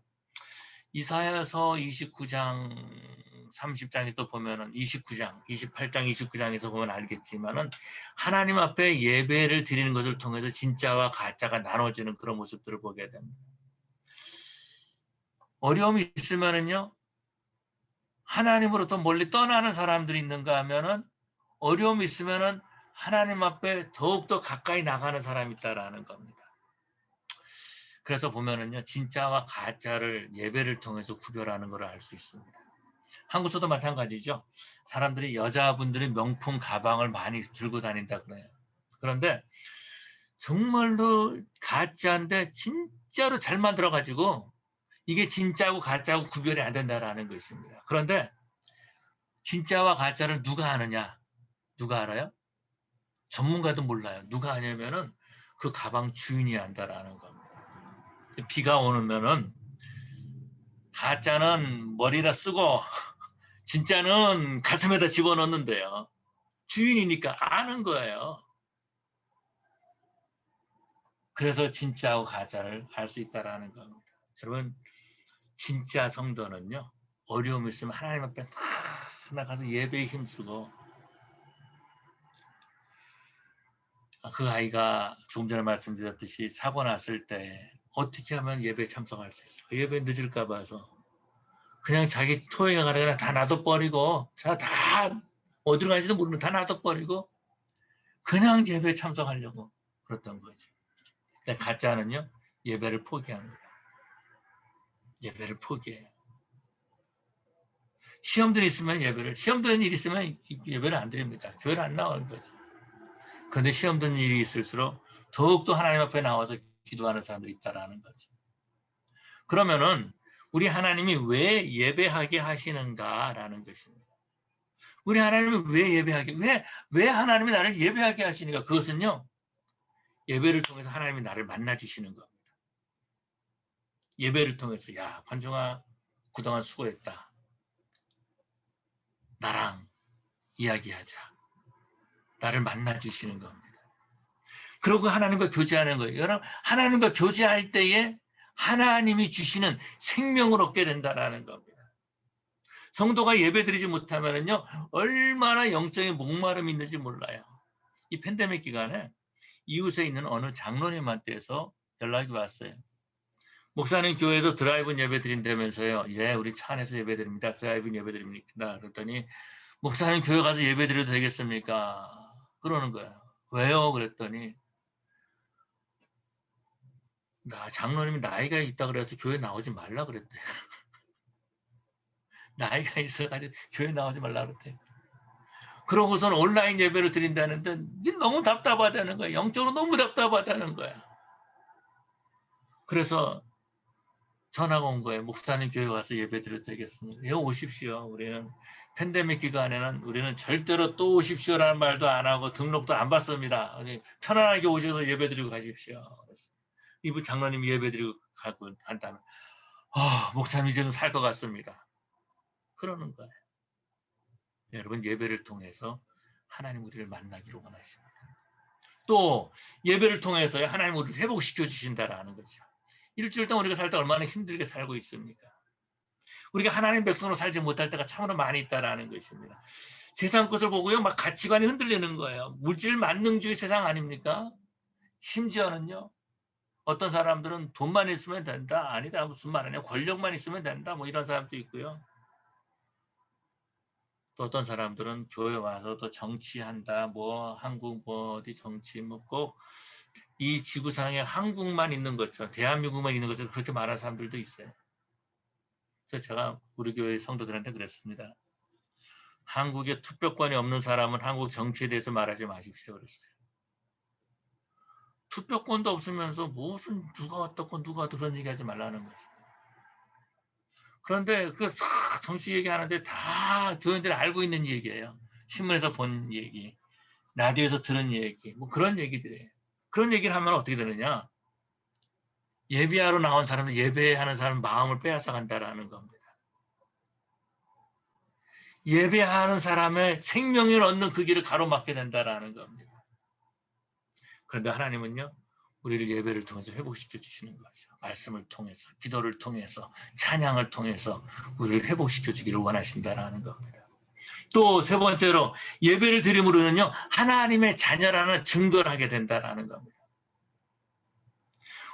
이사야서 29장 30장에 또 보면은 28장 29장에서 보면 알겠지만은 하나님 앞에 예배를 드리는 것을 통해서 진짜와 가짜가 나눠지는 그런 모습들을 보게 됩니다. 어려움이 있으면은요. 하나님으로부터 멀리 떠나는 사람들이 있는가 하면은 어려움이 있으면은 하나님 앞에 더욱더 가까이 나가는 사람이 있다라는 겁니다. 그래서 보면은요, 진짜와 가짜를 예배를 통해서 구별하는 걸 알 수 있습니다. 한국서도 마찬가지죠. 사람들이 여자분들이 명품 가방을 많이 들고 다닌다 그래요. 그런데 정말로 가짜인데 진짜로 잘 만들어가지고 이게 진짜고 가짜고 구별이 안 된다라는 것입니다. 그런데 진짜와 가짜를 누가 아느냐? 누가 알아요? 전문가도 몰라요. 누가 아냐면은 그 가방 주인이 안다라는 겁니다. 비가 오면은 가짜는 머리에다 쓰고 진짜는 가슴에다 집어넣는데요. 주인이니까 아는 거예요. 그래서 진짜하고 가짜를 알 수 있다라는 겁니다. 여러분 진짜 성도는요. 어려움이 있으면 하나님 앞에 나가서 예배에 힘쓰고 그 아이가 조금 전에 말씀드렸듯이 사고 났을 때 어떻게 하면 예배에 참석할 수 있을까? 예배 늦을까 봐서 그냥 자기 토행에 가려면 다 놔둬버리고 다 어디로 가는지도 모르는 다 놔둬버리고 그냥 예배에 참석하려고 그랬던 거지. 가짜는요. 예배를 포기합니다. 예배를 포기해요. 시험들이 있으면 시험 드는 일이 있으면 예배를 안 드립니다. 교회를 안 나오는 거지. 그런데 시험 드는 일이 있을수록 더욱더 하나님 앞에 나와서 기도하는 사람들이 있다라는 거지. 그러면은 우리 하나님이 왜 예배하게 하시는가라는 것입니다. 우리 하나님이 왜 예배하게, 왜 하나님이 나를 예배하게 하시는가? 그것은요, 예배를 통해서 하나님이 나를 만나주시는 겁니다. 예배를 통해서, 야, 관중아, 그동안 수고했다. 나랑 이야기하자. 나를 만나주시는 겁니다. 그리고 하나님과 교제하는 거예요. 여러분, 하나님과 교제할 때에 하나님이 주시는 생명을 얻게 된다는 겁니다. 성도가 예배드리지 못하면은요, 얼마나 영적인 목마름이 있는지 몰라요. 이 팬데믹 기간에 이웃에 있는 어느 장로님한테서 연락이 왔어요. 목사님 교회에서 드라이브인 예배 드린다면서요. 예, 우리 차 안에서 예배 드립니다. 드라이브인 예배 드립니다. 그랬더니 목사님 교회 가서 예배 드려도 되겠습니까? 그러는 거예요. 왜요? 그랬더니 장로님이 나이가 있다 그래서 교회 나오지 말라 그랬대. 나이가 있어가지고 교회 나오지 말라 그랬대. 그러고선 온라인 예배를 드린다는데 너무 답답하다는 거야. 영적으로 너무 답답하다는 거야. 그래서 전화가 온 거예요. 목사님 교회 와서 예배 드려도 되겠습니다. 예, 오십시오. 우리는 팬데믹 기간에는 우리는 절대로 또 오십시오라는 말도 안 하고 등록도 안 받습니다. 편안하게 오셔서 예배 드리고 가십시오. 그래서 이부 장로님이 예배 드리고 가고 간다면 목사님 이제는 살 것 같습니다. 그러는 거예요. 여러분 예배를 통해서 하나님 우리를 만나기를 원하십니다. 또 예배를 통해서 하나님 우리를 회복시켜 주신다라는 거죠. 일주일 동안 우리가 살 때 얼마나 힘들게 살고 있습니까? 우리가 하나님 백성으로 살지 못할 때가 참으로 많이 있다라는 것입니다. 세상 것을 보고요, 막 가치관이 흔들리는 거예요. 물질 만능주의 세상 아닙니까? 심지어는요, 어떤 사람들은 돈만 있으면 된다, 아니다, 무슨 말이냐, 권력만 있으면 된다, 뭐 이런 사람도 있고요. 또 어떤 사람들은 교회 와서 또 정치한다, 뭐 한국 뭐 어디 정치 뭐 꼭 이 지구상에 한국만 있는 것처럼, 대한민국만 있는 것처럼 그렇게 말하는 사람들도 있어요. 그래서 제가 우리 교회 성도들한테 그랬습니다. 한국에 투표권이 없는 사람은 한국 정치에 대해서 말하지 마십시오. 그랬어요. 투표권도 없으면서 무슨 누가 어떻고 누가 그런 얘기하지 말라는 거죠. 그런데 그 정치 얘기하는데 다 교인들이 알고 있는 얘기예요. 신문에서 본 얘기, 라디오에서 들은 얘기, 뭐 그런 얘기들이에요. 그런 얘기를 하면 어떻게 되느냐? 예배하러 나온 사람은 예배하는 사람 마음을 빼앗아 간다라는 겁니다. 예배하는 사람의 생명을 얻는 그 길을 가로막게 된다라는 겁니다. 그런데 하나님은요, 우리를 예배를 통해서 회복시켜 주시는 거죠. 말씀을 통해서, 기도를 통해서, 찬양을 통해서 우리를 회복시켜 주기를 원하신다라는 겁니다. 또 세 번째로 예배를 드림으로는요, 하나님의 자녀라는 증거를 하게 된다라는 겁니다.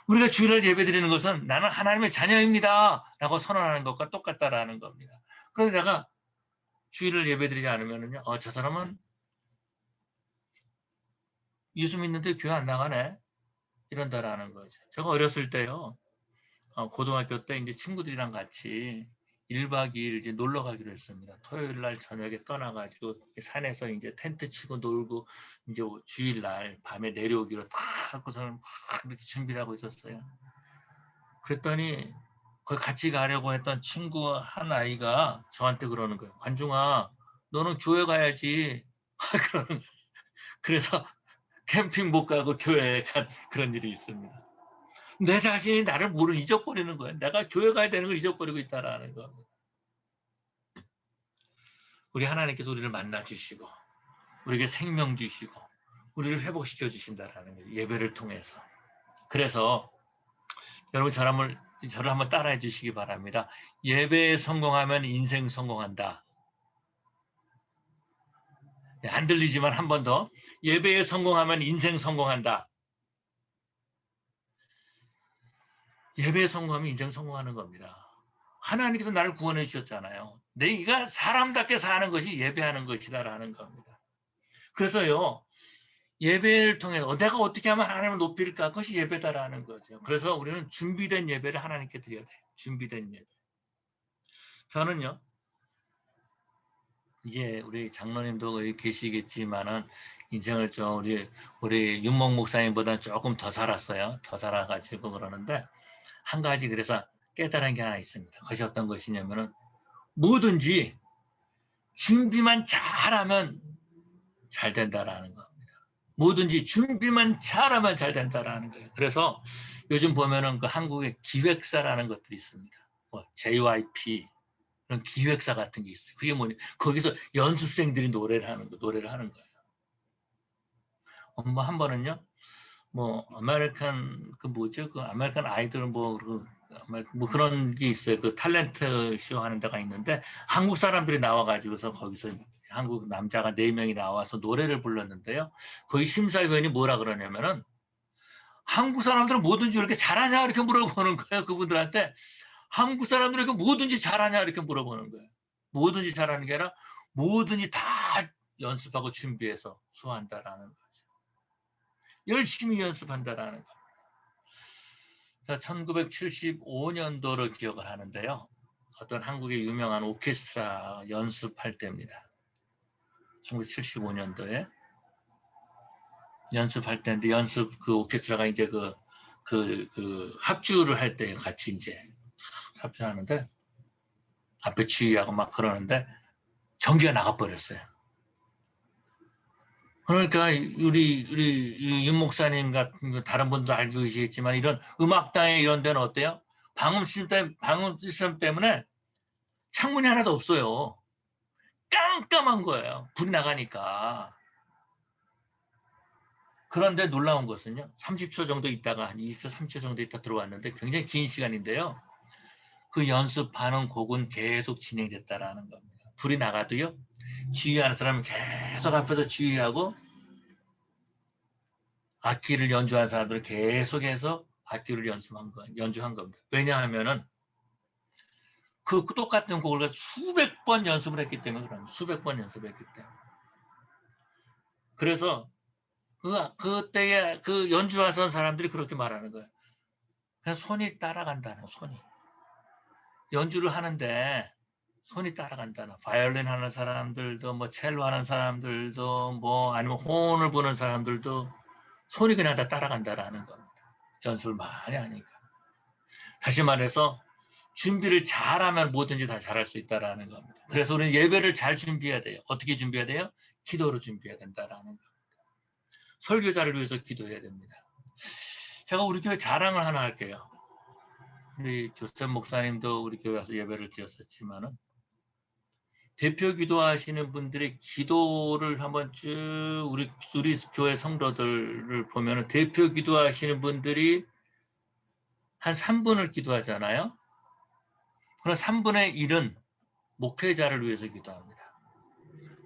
우리가 주일날 예배 드리는 것은 나는 하나님의 자녀입니다 라고 선언하는 것과 똑같다라는 겁니다. 그런데 내가 주일을 예배 드리지 않으면요, 저 사람은 예수 믿는데 교회 안 나가네? 이런다라는 거죠. 제가 어렸을 때요, 고등학교 때 이제 친구들이랑 같이 1박 2일 이제 놀러 가기로 했습니다. 토요일 날 저녁에 떠나가지고 산에서 이제 텐트 치고 놀고 이제 주일 날 밤에 내려오기로 다 갖고서는 막 이렇게 준비를 하고 있었어요. 그랬더니 거기 같이 가려고 했던 친구 한 아이가 저한테 그러는 거예요. 관중아, 너는 교회 가야지. 그래서 캠핑 못 가고 교회에 간 그런 일이 있습니다. 내 자신이 나를 잊어버리는 거예요. 내가 교회 가야 되는 걸 잊어버리고 있다라는 겁니다. 우리 하나님께서 우리를 만나 주시고 우리에게 생명 주시고 우리를 회복시켜 주신다라는 거예요. 예배를 통해서. 그래서 여러분 저를 한번 따라해 주시기 바랍니다. 예배에 성공하면 인생 성공한다. 안 들리지만 한 번 더. 예배에 성공하면 인생 성공한다. 예배에 성공하면 인생 성공하는 겁니다. 하나님께서 나를 구원해 주셨잖아요. 내가 사람답게 사는 것이 예배하는 것이다라는 겁니다. 그래서요, 예배를 통해서 내가 어떻게 하면 하나님을 높일까? 그것이 예배다라는 거죠. 그래서 우리는 준비된 예배를 하나님께 드려야 돼요. 준비된 예배. 저는요, 이게 우리 장로님도 여기 계시겠지만은 인생을 좀 우리 윤목 목사님보다 조금 더 살았어요. 더 살아가지고 그러는데 한 가지 그래서 깨달은 게 하나 있습니다. 그것이 어떤 것이냐면은 뭐든지 준비만 잘하면 잘 된다라는 겁니다. 뭐든지 준비만 잘하면 잘 된다라는 거예요. 그래서 요즘 보면은 그 한국의 기획사라는 것들이 있습니다. 뭐 JYP 그런 기획사 같은 게 있어요. 그게 뭐냐? 거기서 연습생들이 노래를 하는 거예요. 뭐 한 번은요, 뭐 아메리칸 그 뭐죠? 그 아메리칸 아이돌 뭐 뭐 그런 게 있어요. 그 탤런트 쇼 하는 데가 있는데 한국 사람들이 나와가지고서 거기서 한국 남자가 4명이 나와서 노래를 불렀는데요. 거기 심사위원이 뭐라 그러냐면은 한국 사람들은 뭐든지 이렇게 잘하냐 이렇게 물어보는 거예요. 그분들한테 한국 사람들은 이렇게 뭐든지 잘하냐 이렇게 물어보는 거예요. 뭐든지 잘하는 게 아니라 뭐든지 다 연습하고 준비해서 소화한다라는 거죠. 열심히 연습한다라는 거. 1975년도를 기억을 하는데요. 어떤 한국의 유명한 오케스트라 연습할 때입니다. 1975년도에 연습할 때인데 그 오케스트라가 이제 그 합주를 할 때 같이 이제 합주하는데 앞에 주의하고 막 그러는데 전기가 나가버렸어요. 그러니까 우리 윤 목사님 같은 다른 분도 알고 계시겠지만 이런 음악당에 이런 데는 어때요? 방음 시스템 때문에 창문이 하나도 없어요. 깜깜한 거예요. 불이 나가니까. 그런데 놀라운 것은요. 30초 정도 있다가 한 20초, 30초 정도 있다 들어왔는데 굉장히 긴 시간인데요. 그 연습하는 곡은 계속 진행됐다라는 겁니다. 불이 나가도요. 지휘하는 사람은 계속 앞에서 지휘하고 악기를 연주하는 사람들은 계속해서 악기를 연주한 겁니다. 왜냐하면은 그 똑같은 곡을 수백 번 연습을 했기 때문에 그런 수백 번 연습했기 때문에. 그래서 그때에 그 연주하던 사람들이 그렇게 말하는 거예요. 그냥 손이 따라간다는 손이. 연주를 하는데 손이 따라간다는. 바이올린 하는 사람들도 뭐 첼로 하는 사람들도 뭐 아니면 호응을 부는 사람들도 손이 그냥 다 따라간다라는 겁니다. 연습을 많이 하니까. 다시 말해서 준비를 잘하면 뭐든지 다 잘할 수 있다라는 겁니다. 그래서 우리는 예배를 잘 준비해야 돼요. 어떻게 준비해야 돼요? 기도로 준비해야 된다라는 겁니다. 설교자를 위해서 기도해야 됩니다. 제가 우리 교회 자랑을 하나 할게요. 우리 조셉 목사님도 우리 교회 와서 예배를 드렸었지만은 대표 기도하시는 분들의 기도를 한번 쭉 우리 교회 성도들을 보면은 대표 기도하시는 분들이 한 3분을 기도하잖아요. 그럼 3분의 1은 목회자를 위해서 기도합니다.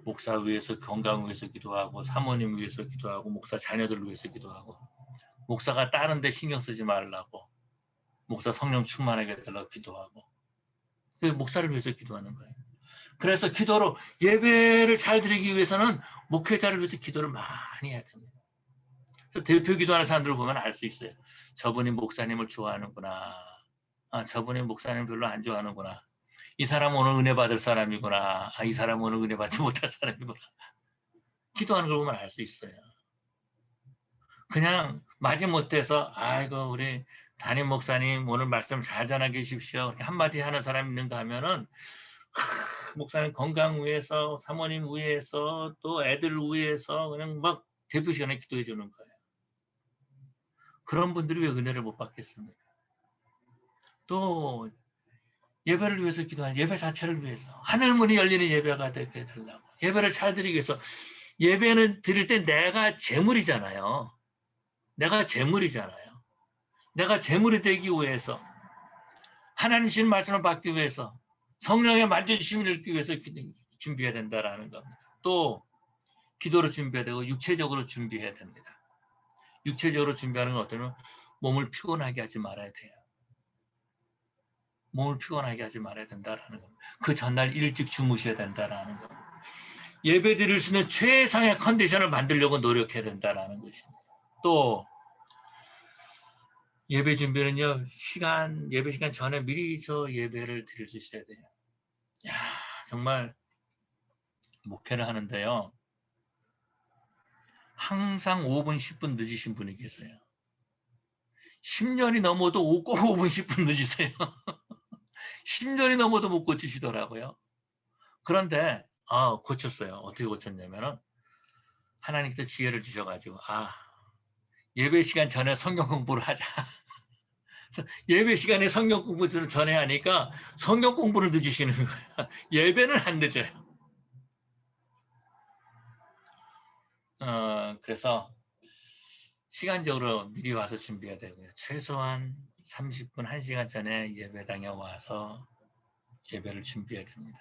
목사 위해서 건강 위해서 기도하고 사모님 위해서 기도하고 목사 자녀들 위해서 기도하고 목사가 다른 데 신경 쓰지 말라고 목사 성령 충만하게 해달라고 기도하고 그 목사를 위해서 기도하는 거예요. 그래서 기도로 예배를 잘 드리기 위해서는 목회자를 위해서 기도를 많이 해야 됩니다. 그래서 대표 기도하는 사람들을 보면 알 수 있어요. 저분이 목사님을 좋아하는구나. 아, 저분이 목사님 별로 안 좋아하는구나. 이 사람은 오늘 은혜 받을 사람이구나. 아, 이 사람은 오늘 은혜 받지 못할 사람이구나. 기도하는 걸 보면 알 수 있어요. 그냥 마지못해서 아이고 우리 담임 목사님 오늘 말씀 잘 전하게 해주십시오. 이렇게 한마디 하는 사람이 있는가 하면은 목사님 건강 위해서 사모님 위해서 또 애들 위해서 그냥 막 대표 시간에 기도해 주는 거예요. 그런 분들이 왜 은혜를 못 받겠습니까? 또 예배를 위해서 기도하는 예배 자체를 위해서 하늘 문이 열리는 예배가 되게 해달라고 예배를 잘 드리기 위해서 예배는 드릴 때 내가 재물이잖아요. 내가 재물이잖아요. 내가 재물이 되기 위해서 하나님 주신 말씀을 받기 위해서 성령의 만져주심을 읽기 위해서 준비해야 된다라는 겁니다. 또 기도로 준비해야 되고 육체적으로 준비해야 됩니다. 육체적으로 준비하는 건 어떠냐면 몸을 피곤하게 하지 말아야 돼요. 몸을 피곤하게 하지 말아야 된다라는 겁니다. 그 전날 일찍 주무셔야 된다라는 겁니다. 예배 드릴 수 있는 최상의 컨디션을 만들려고 노력해야 된다라는 것입니다. 또 예배 준비는요, 예배 시간 전에 미리 예배를 드릴 수 있어야 돼요. 야, 정말 목회를 하는데요. 항상 5분, 10분 늦으신 분이 계세요. 10년이 넘어도 꼭 5분, 10분 늦으세요. 10년이 넘어도 못 고치시더라고요. 그런데 고쳤어요. 어떻게 고쳤냐면은 하나님께서 지혜를 주셔가지고 예배 시간 전에 성경 공부를 하자. 예배 시간에 성경 공부를 전에 하니까 성경 공부를 늦으시는 거야. 예배는 안 늦어요. 그래서 시간적으로 미리 와서 준비해야 되고요. 최소한 30분, 1시간 전에 예배당에 와서 예배를 준비해야 됩니다.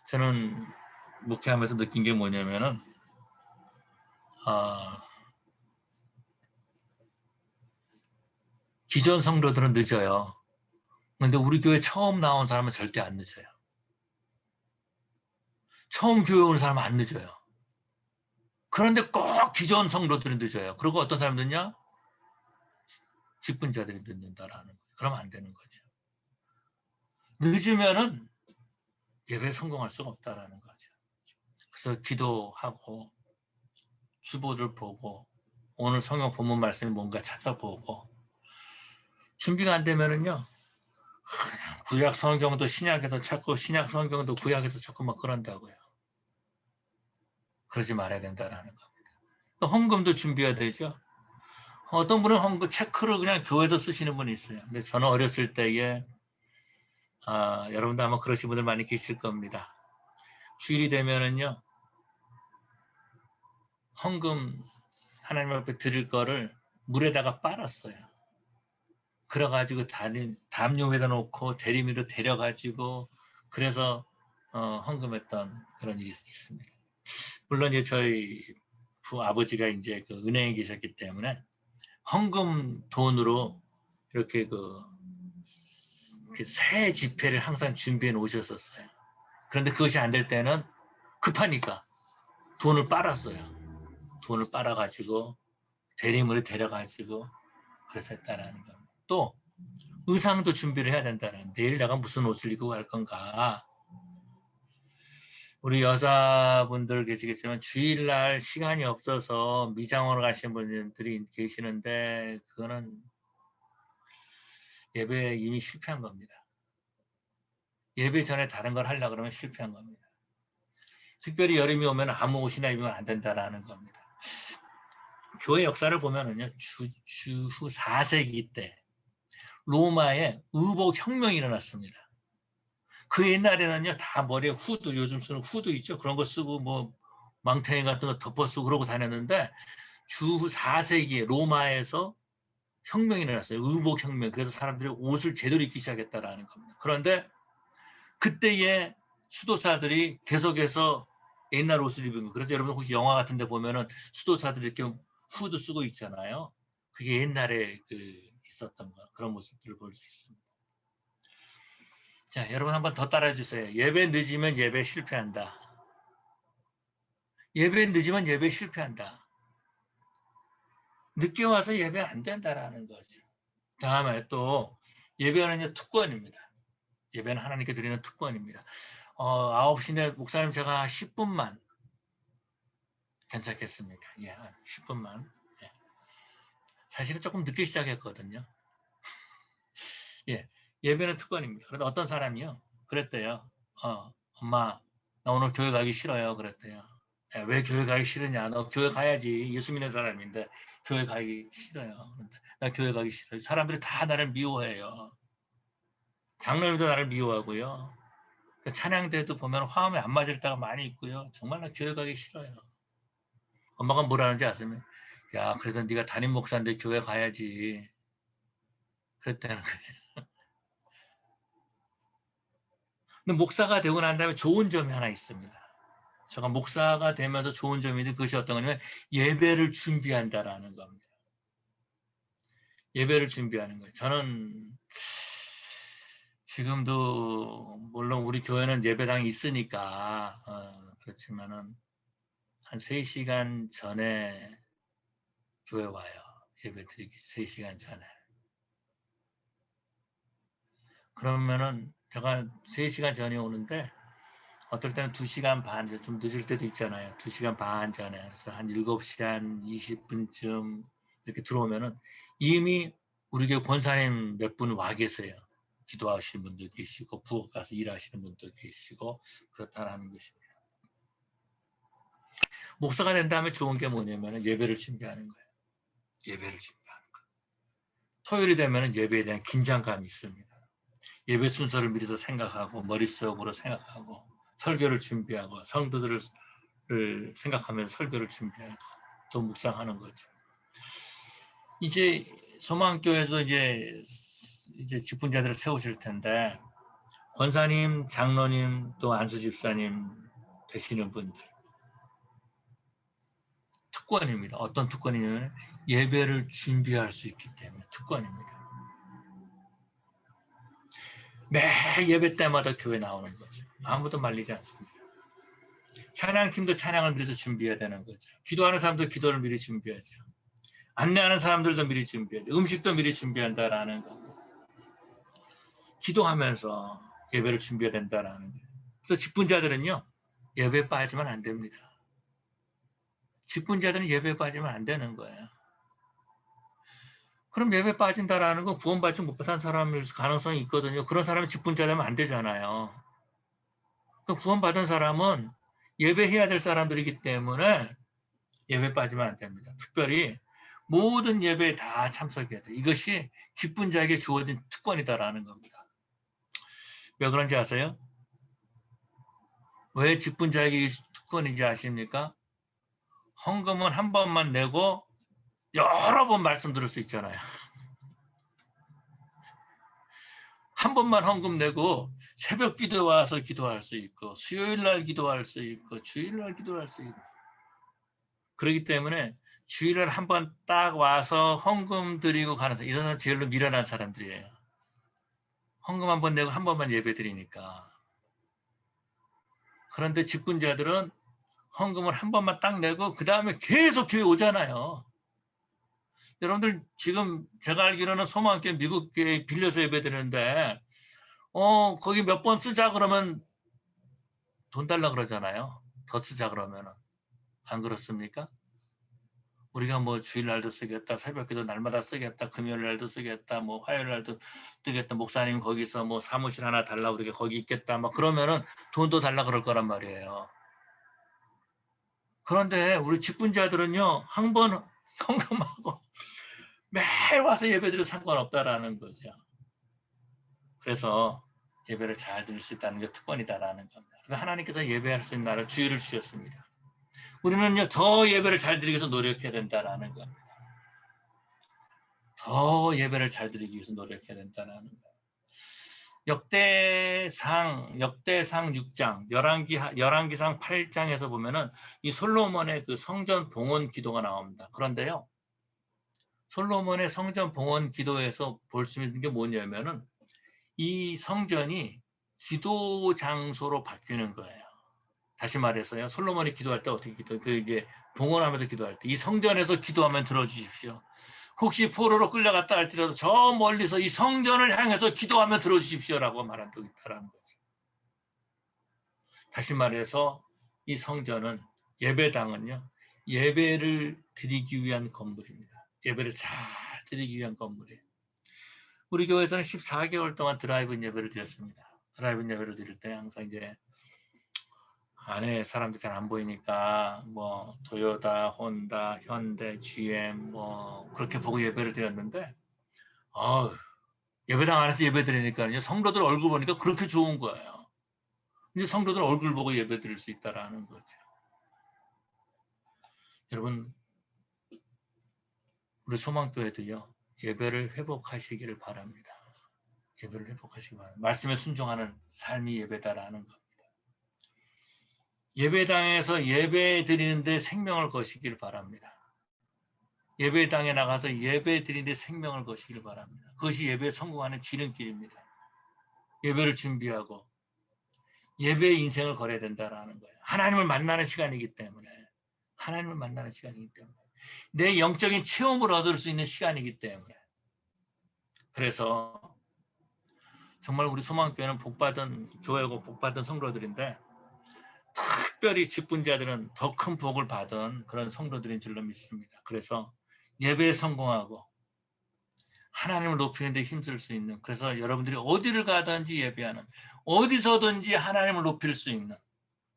저는 목회하면서 느낀 게 뭐냐면은 기존 성도들은 늦어요. 근데 우리 교회 처음 나온 사람은 절대 안 늦어요. 처음 교회 오는 사람은 안 늦어요. 그런데 꼭 기존 성도들은 늦어요. 그리고 어떤 사람들은요, 직분자들이 늦는다라는 거예요. 그러면 안 되는 거죠. 늦으면은 예배에 성공할 수가 없다라는 거죠. 그래서 기도하고 주보를 보고 오늘 성경 본문 말씀이 뭔가 찾아보고 준비가 안 되면은요, 구약 성경도 신약에서 찾고 신약 성경도 구약에서 찾고 막 그런다고요. 그러지 말아야 된다라는 겁니다. 또 헌금도 준비해야 되죠. 어떤 분은 헌금 체크를 그냥 교회에서 쓰시는 분이 있어요. 근데 저는 어렸을 때에 여러분도 아마 그러신 분들 많이 계실 겁니다. 주일이 되면은요, 헌금 하나님 앞에 드릴 거를 물에다가 빨았어요. 그래가지고 담요에다 놓고 대리미로 데려가지고 그래서 헌금했던 그런 일이 있습니다. 물론 이제 저희 부아버지가 이제 그 은행에 계셨기 때문에 헌금 돈으로 이렇게 새 지폐를 항상 준비해 놓으셨었어요. 그런데 그것이 안 될 때는 급하니까 돈을 빨았어요. 돈을 빨아가지고 대리물에 데려가지고 그래서 했다라는 겁니다. 또 의상도 준비를 해야 된다는, 내일 내가 무슨 옷을 입고 갈 건가. 우리 여자분들 계시겠지만 주일날 시간이 없어서 미장원을 가시는 분들이 계시는데 그거는 예배에 이미 실패한 겁니다. 예배 전에 다른 걸 하려고 그러면 실패한 겁니다. 특별히 여름이 오면 아무 옷이나 입으면 안 된다라는 겁니다. 교회 역사를 보면은요, 주후 4세기 때 로마에 의복 혁명이 일어났습니다. 그 옛날에는요, 다 머리에 후드, 요즘 쓰는 후드 있죠? 그런 거 쓰고 뭐 망태인 같은 거 덮어 쓰고 그러고 다녔는데 주후 4세기에 로마에서 혁명이 일어났어요. 의복 혁명. 그래서 사람들이 옷을 제대로 입기 시작했다라는 겁니다. 그런데 그때의 수도사들이 계속해서 옛날 옷을 입은 거. 그래서 여러분 혹시 영화 같은 데 보면은 수도사들이 이렇게 후드 쓰고 있잖아요. 그게 옛날에 있었던 거. 그런 모습들을 볼 수 있습니다. 자, 여러분 한번 더 따라해 주세요. 예배 늦으면 예배 실패한다. 예배 늦으면 예배 실패한다. 늦게 와서 예배 안 된다라는 거죠. 다음에 또 예배는 특권입니다. 예배는 하나님께 드리는 특권입니다. 9시인데 목사님 제가 10분만 괜찮겠습니까? 예, 10분만. 예. 사실은 조금 늦게 시작했거든요. 예, 예배는 특권입니다. 그런데 어떤 사람이요, 그랬대요. 엄마, 나 오늘 교회 가기 싫어요. 그랬대요. 예, 왜 교회 가기 싫으냐? 너 교회 가야지. 예수 믿는 사람인데 교회 가기 싫어요. 나 교회 가기 싫어요. 사람들이 다 나를 미워해요. 장로님도 나를 미워하고요. 찬양대도 보면 화음이 안 맞을 때가 많이 있고요. 정말 나 교회 가기 싫어요. 엄마가 뭐라는지 아세요? 야, 그래도 네가 담임 목사인데 교회 가야지. 그랬다는 거예요. 근데 목사가 되고 난 다음에 좋은 점이 하나 있습니다. 제가 목사가 되면서 좋은 점이 있는데 그것이 어떤 거냐면 예배를 준비한다라는 겁니다. 예배를 준비하는 거예요. 저는 지금도 물론 우리 교회는 예배당이 있으니까 그렇지만은 한 3시간 전에 교회 와요. 예배 드리기 3시간 전에. 그러면은 제가 3시간 전에 오는데 어떨 때는 2시간 반, 좀 늦을 때도 있잖아요. 2시간 반 전에. 그래서 한 7시 한 20분쯤 이렇게 들어오면은 이미 우리 교회 권사님 몇 분 와 계세요. 기도하시는 분도 계시고 부엌 가서 일하시는 분도 계시고 그렇다라는 것입니다. 목사가 된 다음에 좋은 게 뭐냐면 예배를 준비하는 거예요. 예배를 준비하는 거예요. 토요일이 되면 예배에 대한 긴장감이 있습니다. 예배 순서를 미리서 생각하고 머릿속으로 생각하고 설교를 준비하고 성도들을 생각하면서 설교를 준비하고 또 묵상하는 거죠. 이제 소망교회에서 이제 직분자들을 세우실 텐데 권사님, 장로님, 또 안수 집사님 되시는 분들 특권입니다. 어떤 특권이냐면 예배를 준비할 수 있기 때문에 특권입니다. 매 예배 때마다 교회 나오는 거죠. 아무도 말리지 않습니다. 찬양팀도 찬양을 미리 준비해야 되는 거죠. 기도하는 사람도 기도를 미리 준비하죠. 안내하는 사람들도 미리 준비하죠. 음식도 미리 준비한다라는 거. 기도하면서 예배를 준비해야 된다라는 거예요. 그래서 직분자들은요. 예배에 빠지면 안 됩니다. 직분자들은 예배에 빠지면 안 되는 거예요. 그럼 예배 빠진다라는 건 구원받지 못한 사람일 가능성이 있거든요. 그런 사람이 직분자 되면 안 되잖아요. 구원받은 사람은 예배해야 될 사람들이기 때문에 예배 빠지면 안 됩니다. 특별히 모든 예배에 다 참석해야 돼요. 이것이 직분자에게 주어진 특권이다라는 겁니다. 왜 그런지 아세요? 왜 직분자에게 특권인지 아십니까? 헌금은 한 번만 내고 여러 번 말씀 들을 수 있잖아요. 한 번만 헌금 내고 새벽 기도에 와서 기도할 수 있고 수요일 날 기도할 수 있고 주일 날 기도할 수 있고 그렇기 때문에 주일날 한 번 딱 와서 헌금 드리고 가는 사람, 이 사람은 제일로 미련한 사람들이에요. 헌금 한 번 내고 한 번만 예배 드리니까. 그런데 직분자들은 헌금을 한 번만 딱 내고 그 다음에 계속 교회 오잖아요. 여러분들 지금 제가 알기로는 소망교회 미국 교회 빌려서 예배 드리는데 거기 몇 번 쓰자 그러면 돈 달라 그러잖아요. 더 쓰자 그러면은. 안 그렇습니까? 우리가 뭐 주일날도 쓰겠다, 새벽기도 날마다 쓰겠다, 금요일날도 쓰겠다, 뭐 화요일날도 쓰겠다, 목사님 거기서 뭐 사무실 하나 달라고 그러게 거기 있겠다, 막 그러면은 돈도 달라 그럴 거란 말이에요. 그런데 우리 직분자들은요, 한 번 헌금하고 매일 와서 예배드려도 상관없다라는 거죠. 그래서 예배를 잘 드릴 수 있다는 게 특권이다라는 겁니다. 하나님께서 예배할 수 있는 날을 주일을 주셨습니다. 우리는요, 더 예배를 잘 드리기 위해서 노력해야 된다라는 겁니다. 더 예배를 잘 드리기 위해서 노력해야 된다는 거예요. 역대상 6장, 열왕기상 8장에서 보면은 이 솔로몬의 그 성전 봉헌 기도가 나옵니다. 그런데요, 솔로몬의 성전 봉헌 기도에서 볼 수 있는 게 뭐냐면은 이 성전이 기도 장소로 바뀌는 거예요. 다시 말해서요, 솔로몬이 기도할 때 어떻게 이제 봉헌하면서 기도할 때 이 성전에서 기도하면 들어주십시오. 혹시 포로로 끌려갔다 할지라도 저 멀리서 이 성전을 향해서 기도하며 들어주십시오라고 말한 적이 있다는 거죠. 다시 말해서 이 성전은 예배당은요. 예배를 드리기 위한 건물입니다. 예배를 잘 드리기 위한 건물이에요. 우리 교회에서는 14개월 동안 드라이브인 예배를 드렸습니다. 드라이브인 예배를 드릴 때 항상 이제 안에 사람들 잘 안 보이니까 뭐 토요타, 혼다, 현대, GM 뭐 그렇게 보고 예배를 드렸는데 예배당 안에서 예배 드리니까요. 성도들 얼굴 보니까 그렇게 좋은 거예요. 이제 성도들 얼굴 보고 예배 드릴 수 있다라는 거죠. 여러분 우리 소망교회도요. 예배를 회복하시기를 바랍니다. 예배를 회복하시기 바랍니다. 말씀에 순종하는 삶이 예배다라는 겁니다. 예배당에서 예배 드리는데 생명을 거시기를 바랍니다. 예배당에 나가서 예배 드리는데 생명을 거시기를 바랍니다. 그것이 예배에 성공하는 지름길입니다. 예배를 준비하고 예배의 인생을 걸어야 된다라는 거예요. 하나님을 만나는 시간이기 때문에 하나님을 만나는 시간이기 때문에 내 영적인 체험을 얻을 수 있는 시간이기 때문에 그래서 정말 우리 소망교회는 복받은 교회고 복받은 성도들인데 특별히 직분자들은 더 큰 복을 받은 그런 성도들인 줄로 믿습니다. 그래서 예배에 성공하고 하나님을 높이는 데 힘쓸 수 있는 그래서 여러분들이 어디를 가든지 예배하는 어디서든지 하나님을 높일 수 있는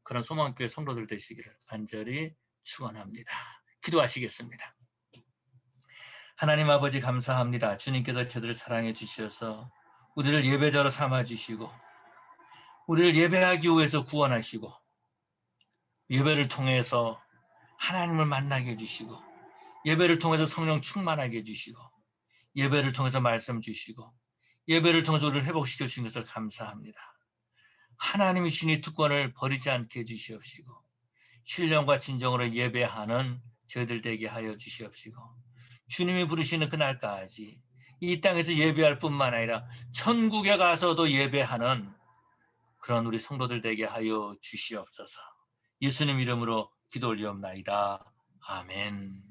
그런 소망교회 성도들 되시기를 간절히 축원합니다. 기도하시겠습니다. 하나님 아버지 감사합니다. 주님께서 저들을 사랑해 주셔서 우리를 예배자로 삼아 주시고 우리를 예배하기 위해서 구원하시고 예배를 통해서 하나님을 만나게 해주시고 예배를 통해서 성령 충만하게 해주시고 예배를 통해서 말씀 주시고 예배를 통해서 우리를 회복시켜 주신 것을 감사합니다. 하나님이 주신 이 특권을 버리지 않게 해주시옵시고 신령과 진정으로 예배하는 저희들 되게 하여 주시옵시고 주님이 부르시는 그날까지 이 땅에서 예배할 뿐만 아니라 천국에 가서도 예배하는 그런 우리 성도들 되게 하여 주시옵소서. 예수님 이름으로 기도 올리옵나이다. 아멘.